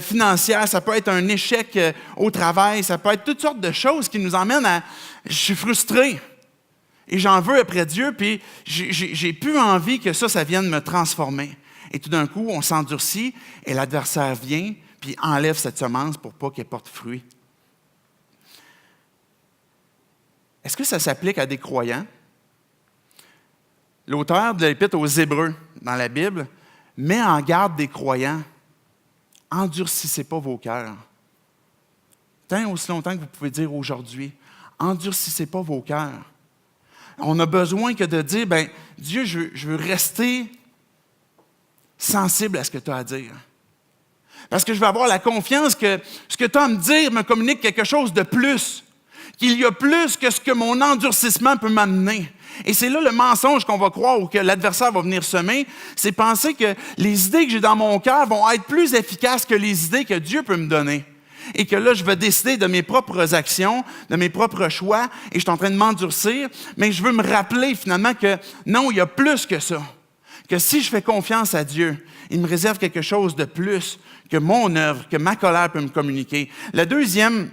financière, ça peut être un échec au travail, ça peut être toutes sortes de choses qui nous emmènent à « je suis frustré et j'en veux après Dieu, puis j'ai plus envie que ça vienne me transformer. » Et tout d'un coup, on s'endurcit et l'adversaire vient puis enlève cette semence pour pas qu'elle porte fruit. Est-ce que ça s'applique à des croyants? L'auteur de l'Épître aux Hébreux, dans la Bible, met en garde des croyants. Endurcissez pas vos cœurs. Tant aussi longtemps que vous pouvez dire aujourd'hui, endurcissez pas vos cœurs. On a besoin que de dire, ben Dieu, je veux rester sensible à ce que tu as à dire. Parce que je veux avoir la confiance que ce que tu as à me dire me communique quelque chose de plus. Qu'il y a plus que ce que mon endurcissement peut m'amener. Et c'est là le mensonge qu'on va croire ou que l'adversaire va venir semer, c'est penser que les idées que j'ai dans mon cœur vont être plus efficaces que les idées que Dieu peut me donner. Et que là, je vais décider de mes propres actions, de mes propres choix, et je suis en train de m'endurcir, mais je veux me rappeler finalement que non, il y a plus que ça. Que si je fais confiance à Dieu, il me réserve quelque chose de plus que mon œuvre, que ma colère peut me communiquer. Le deuxième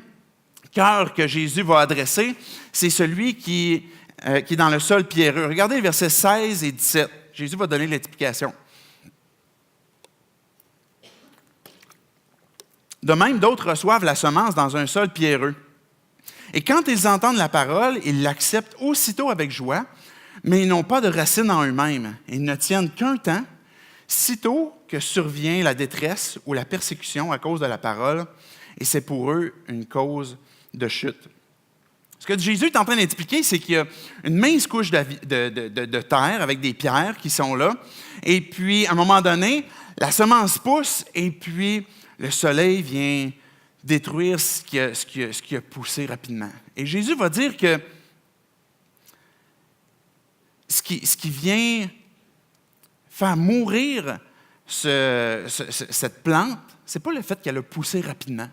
cœur que Jésus va adresser, c'est celui qui est dans le sol pierreux. Regardez les versets 16 et 17. Jésus va donner l'explication. De même, d'autres reçoivent la semence dans un sol pierreux. Et quand ils entendent la parole, ils l'acceptent aussitôt avec joie, mais ils n'ont pas de racine en eux-mêmes. Ils ne tiennent qu'un temps, sitôt que survient la détresse ou la persécution à cause de la parole, et c'est pour eux une cause de chute. Ce que Jésus est en train d'expliquer, c'est qu'il y a une mince couche de terre avec des pierres qui sont là. Et puis, à un moment donné, la semence pousse et puis le soleil vient détruire ce qui a poussé rapidement. Et Jésus va dire que ce qui vient faire mourir cette plante, ce n'est pas le fait qu'elle a poussé rapidement.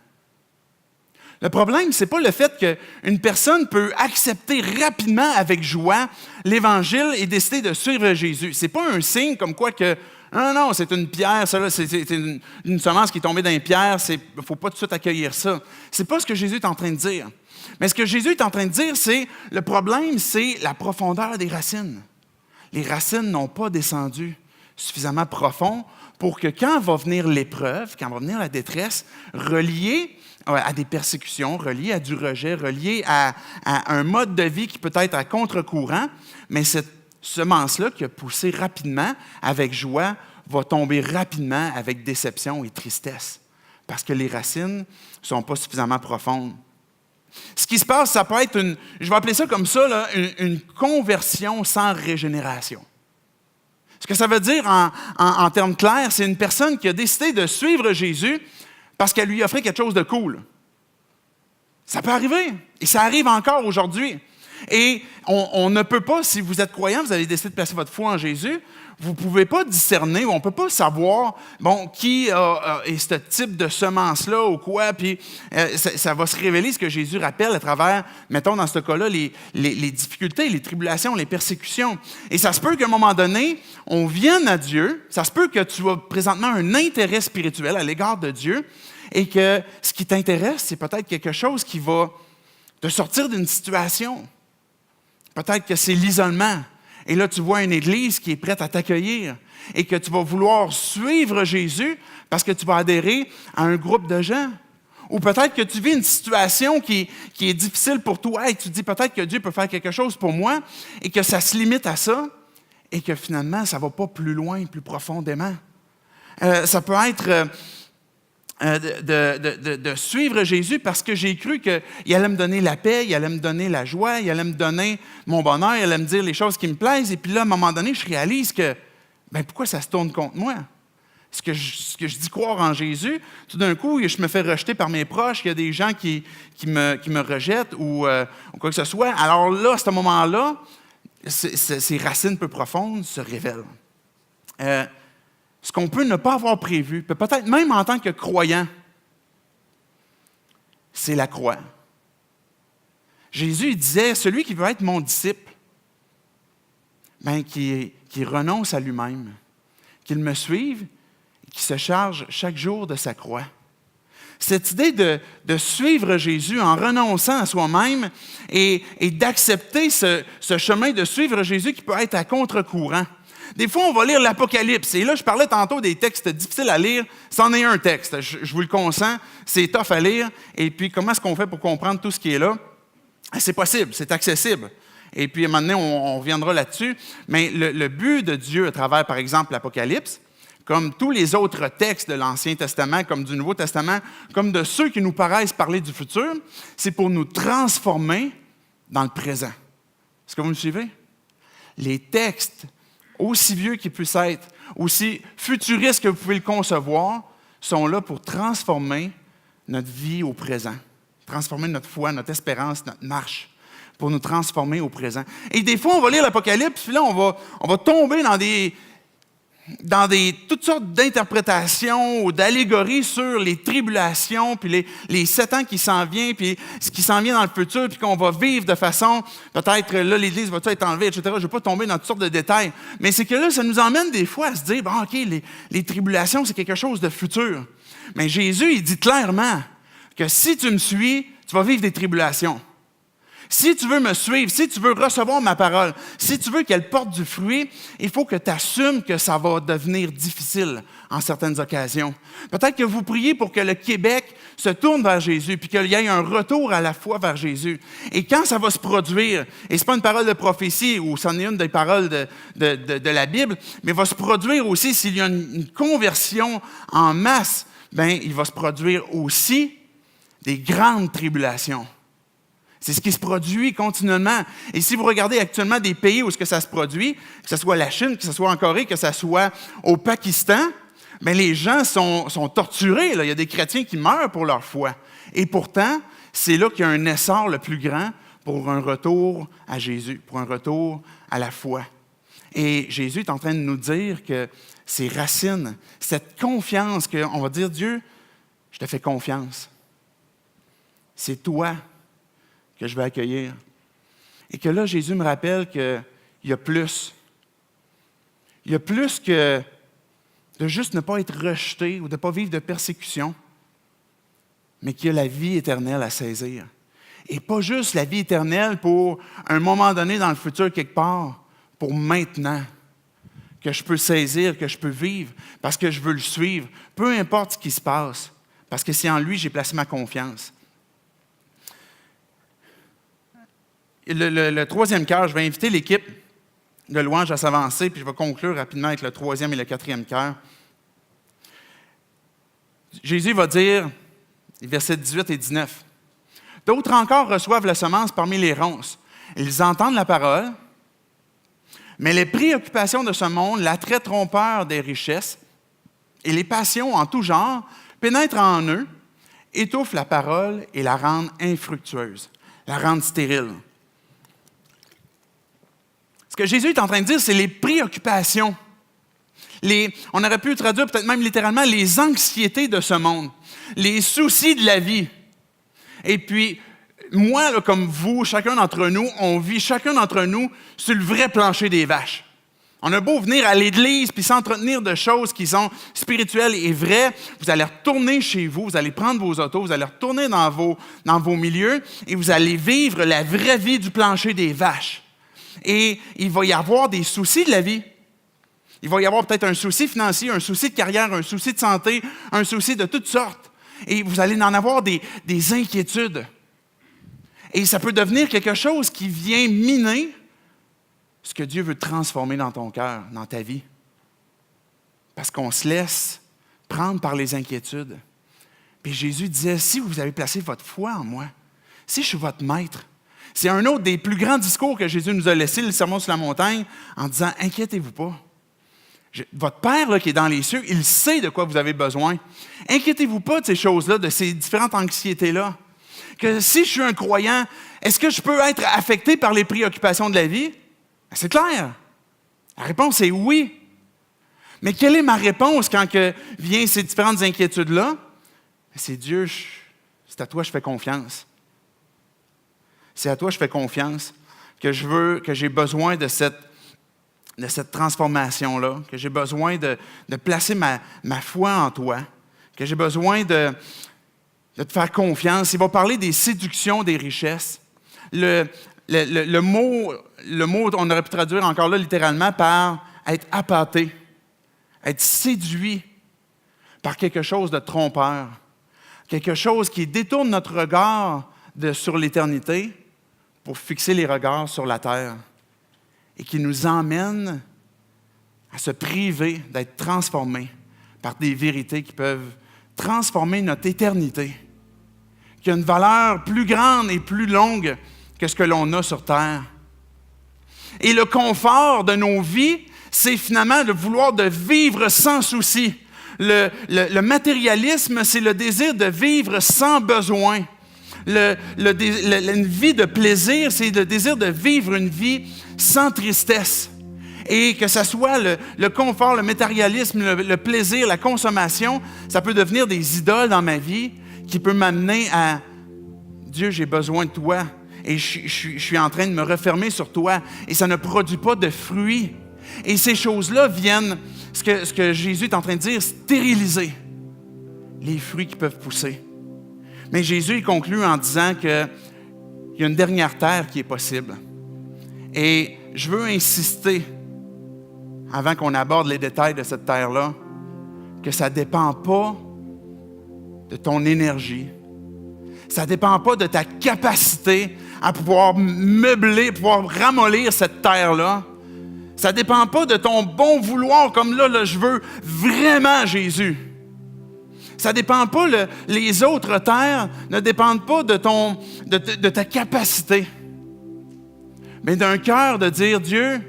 Le problème, ce n'est pas le fait qu'une personne peut accepter rapidement avec joie l'Évangile et décider de suivre Jésus. Ce n'est pas un signe comme quoi que non, c'est une pierre, ça, là, c'est une semence qui est tombée dans une pierre, il ne faut pas tout de suite accueillir ça. Ce n'est pas ce que Jésus est en train de dire. Mais ce que Jésus est en train de dire, c'est le problème, c'est la profondeur des racines. Les racines n'ont pas descendu suffisamment profond pour que quand va venir l'épreuve, quand va venir la détresse, reliée à des persécutions, reliées à du rejet, reliées à un mode de vie qui peut être à contre-courant, mais cette semence-là qui a poussé rapidement avec joie va tomber rapidement avec déception et tristesse parce que les racines ne sont pas suffisamment profondes. Ce qui se passe, ça peut être je vais appeler ça comme ça, là, une conversion sans régénération. Ce que ça veut dire en termes clairs, c'est une personne qui a décidé de suivre Jésus parce qu'elle lui offrait quelque chose de cool. Ça peut arriver, et ça arrive encore aujourd'hui. Et on ne peut pas, si vous êtes croyant, vous avez décidé de placer votre foi en Jésus, vous ne pouvez pas discerner, on ne peut pas savoir qui est ce type de semence-là ou quoi, puis ça va se révéler ce que Jésus rappelle à travers, mettons dans ce cas-là, les difficultés, les tribulations, les persécutions. Et ça se peut qu'à un moment donné, on vienne à Dieu, ça se peut que tu as présentement un intérêt spirituel à l'égard de Dieu, et que ce qui t'intéresse, c'est peut-être quelque chose qui va te sortir d'une situation. Peut-être que c'est l'isolement. Et là, tu vois une église qui est prête à t'accueillir et que tu vas vouloir suivre Jésus parce que tu vas adhérer à un groupe de gens. Ou peut-être que tu vis une situation qui est difficile pour toi et tu te dis peut-être que Dieu peut faire quelque chose pour moi et que ça se limite à ça et que finalement, ça ne va pas plus loin, plus profondément. Ça peut être de suivre Jésus parce que j'ai cru qu'il allait me donner la paix, il allait me donner la joie, il allait me donner mon bonheur, il allait me dire les choses qui me plaisent. Et puis là, à un moment donné, je réalise que, pourquoi ça se tourne contre moi? Ce que je dis croire en Jésus, tout d'un coup, je me fais rejeter par mes proches, il y a des gens qui me rejettent ou quoi que ce soit. Alors là, à ce moment-là, ces racines peu profondes se révèlent. Ce qu'on peut ne pas avoir prévu, peut-être même en tant que croyant, c'est la croix. Jésus disait, celui qui veut être mon disciple, qui renonce à lui-même, qu'il me suive, qui se charge chaque jour de sa croix. Cette idée de suivre Jésus en renonçant à soi-même et d'accepter ce chemin de suivre Jésus qui peut être à contre-courant. Des fois, on va lire l'Apocalypse. Et là, je parlais tantôt des textes difficiles à lire. C'en est un texte, je vous le consens. C'est tough à lire. Et puis, comment est-ce qu'on fait pour comprendre tout ce qui est là? C'est possible, c'est accessible. Et puis, à un moment donné, on reviendra là-dessus. Mais le but de Dieu à travers, par exemple, l'Apocalypse, comme tous les autres textes de l'Ancien Testament, comme du Nouveau Testament, comme de ceux qui nous paraissent parler du futur, c'est pour nous transformer dans le présent. Est-ce que vous me suivez? Les textes, aussi vieux qu'ils puissent être, aussi futuristes que vous pouvez le concevoir, sont là pour transformer notre vie au présent, transformer notre foi, notre espérance, notre marche, pour nous transformer au présent. Et des fois, on va lire l'Apocalypse, puis là, on va tomber dans toutes sortes d'interprétations ou d'allégories sur les tribulations, puis les 7 ans qui s'en viennent, puis ce qui s'en vient dans le futur, puis qu'on va vivre de façon, peut-être là, l'Église va être enlevée, etc. Je ne vais pas tomber dans toutes sortes de détails. Mais c'est que là, ça nous emmène des fois à se dire, OK, les tribulations, c'est quelque chose de futur. Mais Jésus, il dit clairement que si tu me suis, tu vas vivre des tribulations. Si tu veux me suivre, si tu veux recevoir ma parole, si tu veux qu'elle porte du fruit, il faut que tu assumes que ça va devenir difficile en certaines occasions. Peut-être que vous priez pour que le Québec se tourne vers Jésus, puis qu'il y ait un retour à la foi vers Jésus. Et quand ça va se produire, et ce n'est pas une parole de prophétie, ou c'en est une des paroles de la Bible, mais va se produire aussi s'il y a une conversion en masse, il va se produire aussi des grandes tribulations. C'est ce qui se produit continuellement. Et si vous regardez actuellement des pays où ça se produit, que ce soit la Chine, que ce soit en Corée, que ce soit au Pakistan, les gens sont torturés. Là. Il y a des chrétiens qui meurent pour leur foi. Et pourtant, c'est là qu'il y a un essor le plus grand pour un retour à Jésus, pour un retour à la foi. Et Jésus est en train de nous dire que ces racines, cette confiance qu'on va dire, Dieu, je te fais confiance. c'est toi que je vais accueillir. Et que là, Jésus me rappelle qu'il y a plus. Il y a plus que de juste ne pas être rejeté ou de ne pas vivre de persécution, mais qu'il y a la vie éternelle à saisir. Et pas juste la vie éternelle pour un moment donné dans le futur quelque part, pour maintenant, que je peux saisir, que je peux vivre, parce que je veux le suivre, peu importe ce qui se passe, parce que c'est en lui que j'ai placé ma confiance. Le troisième cœur, je vais inviter l'équipe de louange à s'avancer, puis je vais conclure rapidement avec le troisième et le quatrième cœur. Jésus va dire, versets 18 et 19, « D'autres encore reçoivent la semence parmi les ronces. Ils entendent la parole, mais les préoccupations de ce monde, l'attrait trompeur des richesses et les passions en tout genre pénètrent en eux, étouffent la parole et la rendent infructueuse, la rendent stérile. » Ce que Jésus est en train de dire, c'est les préoccupations. On aurait pu traduire peut-être même littéralement les anxiétés de ce monde, les soucis de la vie. Et puis, moi, là, comme vous, chacun d'entre nous, on vit chacun d'entre nous sur le vrai plancher des vaches. On a beau venir à l'Église puis s'entretenir de choses qui sont spirituelles et vraies, vous allez retourner chez vous, vous allez prendre vos autos, vous allez retourner dans vos milieux et vous allez vivre la vraie vie du plancher des vaches. Et il va y avoir des soucis de la vie. Il va y avoir peut-être un souci financier, un souci de carrière, un souci de santé, un souci de toutes sortes. Et vous allez en avoir des inquiétudes. Et ça peut devenir quelque chose qui vient miner ce que Dieu veut transformer dans ton cœur, dans ta vie. Parce qu'on se laisse prendre par les inquiétudes. Puis Jésus disait, si vous avez placé votre foi en moi, si je suis votre maître, c'est un autre des plus grands discours que Jésus nous a laissé, le Sermon sur la montagne, en disant, inquiétez-vous pas. Votre Père là, qui est dans les cieux, il sait de quoi vous avez besoin. Inquiétez-vous pas de ces choses-là, de ces différentes anxiétés-là. Que si je suis un croyant, est-ce que je peux être affecté par les préoccupations de la vie? C'est clair. La réponse est oui. Mais quelle est ma réponse quand viennent ces différentes inquiétudes-là? C'est Dieu, c'est à toi que je fais confiance. C'est à toi que je fais confiance, que j'ai besoin de cette transformation-là, que j'ai besoin de placer ma foi en toi, que j'ai besoin de te faire confiance. Il va parler des séductions des richesses. Le mot, on aurait pu traduire encore là littéralement par être appâté, être séduit par quelque chose de trompeur, quelque chose qui détourne notre regard sur l'éternité pour fixer les regards sur la terre et qui nous emmène à se priver d'être transformés par des vérités qui peuvent transformer notre éternité, qui a une valeur plus grande et plus longue que ce que l'on a sur terre. Et le confort de nos vies, c'est finalement de vouloir de vivre sans souci. Le matérialisme, c'est le désir de vivre sans besoin. Une vie de plaisir, c'est le désir de vivre une vie sans tristesse. Et que ce soit le confort, le matérialisme, le plaisir, la consommation, ça peut devenir des idoles dans ma vie qui peut m'amener à « Dieu, j'ai besoin de toi et je suis en train de me refermer sur toi et ça ne produit pas de fruits. » Et ces choses-là viennent, ce que Jésus est en train de dire, stériliser les fruits qui peuvent pousser. Mais Jésus il conclut en disant qu'il y a une dernière terre qui est possible. Et je veux insister, avant qu'on aborde les détails de cette terre-là, que ça ne dépend pas de ton énergie. Ça ne dépend pas de ta capacité à pouvoir meubler, pouvoir ramollir cette terre-là. Ça ne dépend pas de ton bon vouloir, comme là, je veux vraiment Jésus. Ça ne dépend pas, les autres terres ne dépendent pas de ta capacité, mais d'un cœur de dire, Dieu,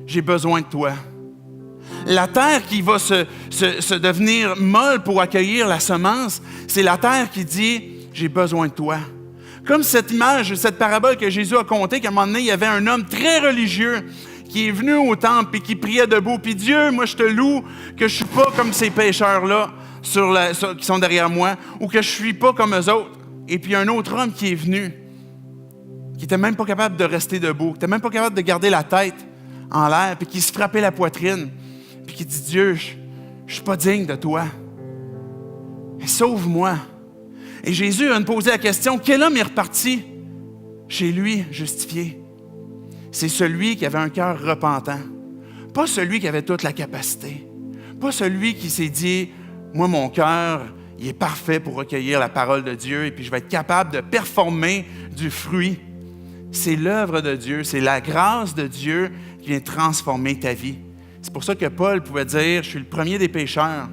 j'ai besoin de toi. La terre qui va se devenir molle pour accueillir la semence, c'est la terre qui dit, j'ai besoin de toi. Comme cette image, cette parabole que Jésus a contée, qu'à un moment donné, il y avait un homme très religieux qui est venu au temple et qui priait debout. Puis Dieu, moi, je te loue que je ne suis pas comme ces pécheurs-là qui sont derrière moi, ou que je ne suis pas comme eux autres. Et puis, un autre homme qui est venu, qui n'était même pas capable de rester debout, qui n'était même pas capable de garder la tête en l'air, puis qui se frappait la poitrine, puis qui dit, Dieu, je ne suis pas digne de toi. Mais sauve-moi. Et Jésus a posé la question, quel homme est reparti chez lui justifié? C'est celui qui avait un cœur repentant. Pas celui qui avait toute la capacité. Pas celui qui s'est dit, moi, mon cœur, il est parfait pour recueillir la parole de Dieu et puis je vais être capable de performer du fruit. C'est l'œuvre de Dieu, c'est la grâce de Dieu qui vient transformer ta vie. C'est pour ça que Paul pouvait dire, je suis le premier des pécheurs,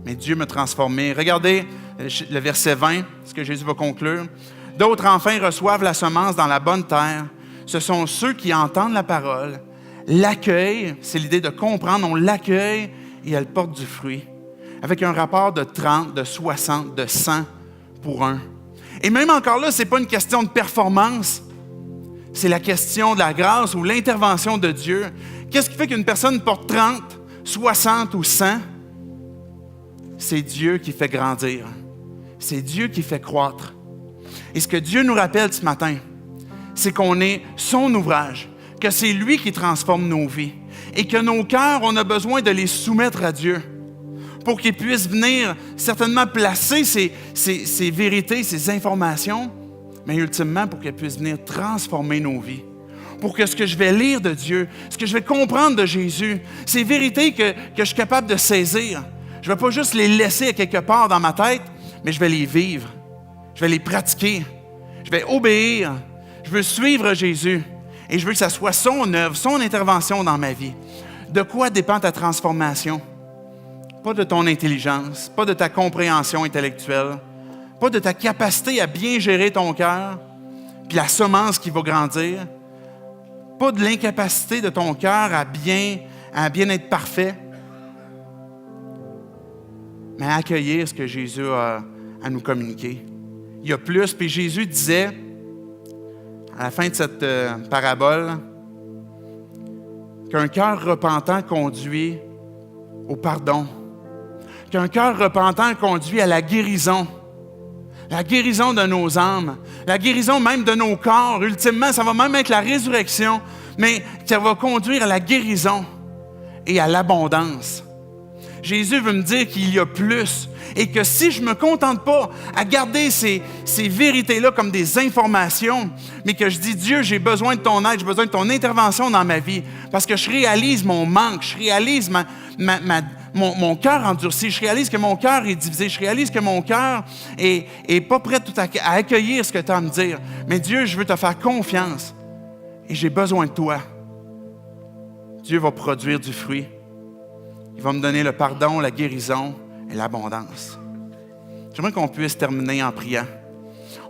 mais Dieu m'a transformé. Regardez le verset 20, ce que Jésus va conclure. D'autres enfin reçoivent la semence dans la bonne terre. Ce sont ceux qui entendent la parole, l'accueillent, c'est l'idée de comprendre, on l'accueille et elle porte du fruit. Avec un rapport de 30, de 60, de 100 pour 1. Et même encore là, ce n'est pas une question de performance, c'est la question de la grâce ou l'intervention de Dieu. Qu'est-ce qui fait qu'une personne porte 30, 60 ou 100? C'est Dieu qui fait grandir. C'est Dieu qui fait croître. Et ce que Dieu nous rappelle ce matin, c'est qu'on est son ouvrage, que c'est lui qui transforme nos vies et que nos cœurs, on a besoin de les soumettre à Dieu pour qu'il puisse venir certainement placer ces vérités, ces informations, mais ultimement pour qu'elle puisse venir transformer nos vies. Pour que ce que je vais lire de Dieu, ce que je vais comprendre de Jésus, ces vérités que je suis capable de saisir, je ne vais pas juste les laisser à quelque part dans ma tête, mais je vais les vivre, je vais les pratiquer, je vais obéir, je veux suivre Jésus et je veux que ça soit son œuvre, son intervention dans ma vie. De quoi dépend ta transformation? Pas de ton intelligence, pas de ta compréhension intellectuelle, pas de ta capacité à bien gérer ton cœur, puis la semence qui va grandir, pas de l'incapacité de ton cœur à bien être parfait, mais à accueillir ce que Jésus a à nous communiquer. Il y a plus, puis Jésus disait, à la fin de cette parabole, qu'un cœur repentant conduit au pardon, qu'un cœur repentant conduit à la guérison de nos âmes, la guérison même de nos corps. Ultimement, ça va même être la résurrection, mais ça va conduire à la guérison et à l'abondance. Jésus veut me dire qu'il y a plus et que si je ne me contente pas à garder ces vérités-là comme des informations, mais que je dis, Dieu, j'ai besoin de ton aide, j'ai besoin de ton intervention dans ma vie parce que je réalise mon manque, je réalise mon cœur endurci, je réalise que mon cœur est divisé, je réalise que mon cœur est pas prêt tout à accueillir ce que tu as à me dire. Mais Dieu, je veux te faire confiance et j'ai besoin de toi. Dieu va produire du fruit. Il va me donner le pardon, la guérison et l'abondance. J'aimerais qu'on puisse terminer en priant.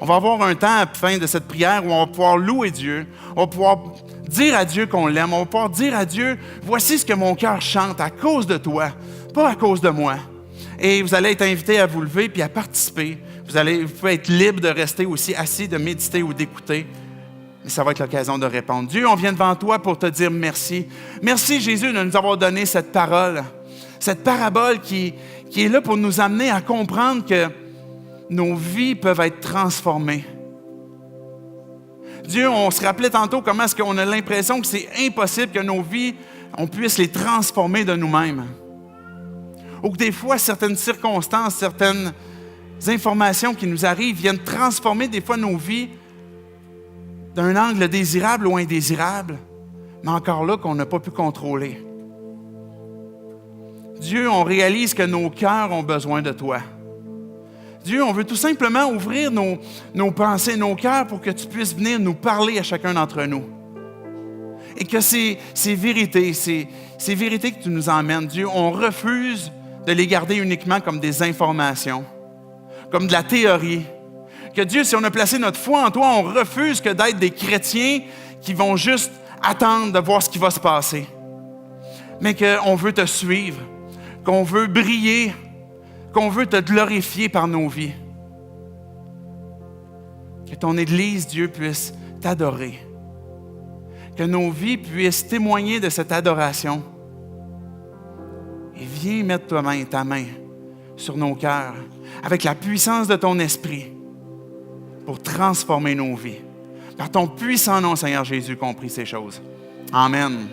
On va avoir un temps à la fin de cette prière où on va pouvoir louer Dieu, on va pouvoir dire à Dieu qu'on l'aime, on va pouvoir dire à Dieu, voici ce que mon cœur chante à cause de toi, pas à cause de moi. Et vous allez être invité à vous lever puis à participer. Vous pouvez être libre de rester aussi assis, de méditer ou d'écouter. Mais ça va être l'occasion de répondre. Dieu, on vient devant toi pour te dire merci. Merci Jésus de nous avoir donné cette parole, cette parabole qui est là pour nous amener à comprendre que nos vies peuvent être transformées. Dieu, on se rappelait tantôt comment est-ce qu'on a l'impression que c'est impossible que nos vies, on puisse les transformer de nous-mêmes. Ou que des fois, certaines circonstances, certaines informations qui nous arrivent viennent transformer des fois nos vies d'un angle désirable ou indésirable, mais encore là qu'on n'a pas pu contrôler. Dieu, on réalise que nos cœurs ont besoin de toi. Dieu, on veut tout simplement ouvrir nos pensées, nos cœurs pour que tu puisses venir nous parler à chacun d'entre nous. Et que ces vérités, ces vérités que tu nous emmènes, Dieu, on refuse de les garder uniquement comme des informations, comme de la théorie. Que Dieu, si on a placé notre foi en toi, on refuse que d'être des chrétiens qui vont juste attendre de voir ce qui va se passer. Mais qu'on veut te suivre, qu'on veut briller, qu'on veut te glorifier par nos vies. Que ton Église, Dieu, puisse t'adorer. Que nos vies puissent témoigner de cette adoration. Et viens mettre ta main sur nos cœurs, avec la puissance de ton esprit, pour transformer nos vies. Par ton puissant nom, Seigneur Jésus, qu'on prie ces choses. Amen.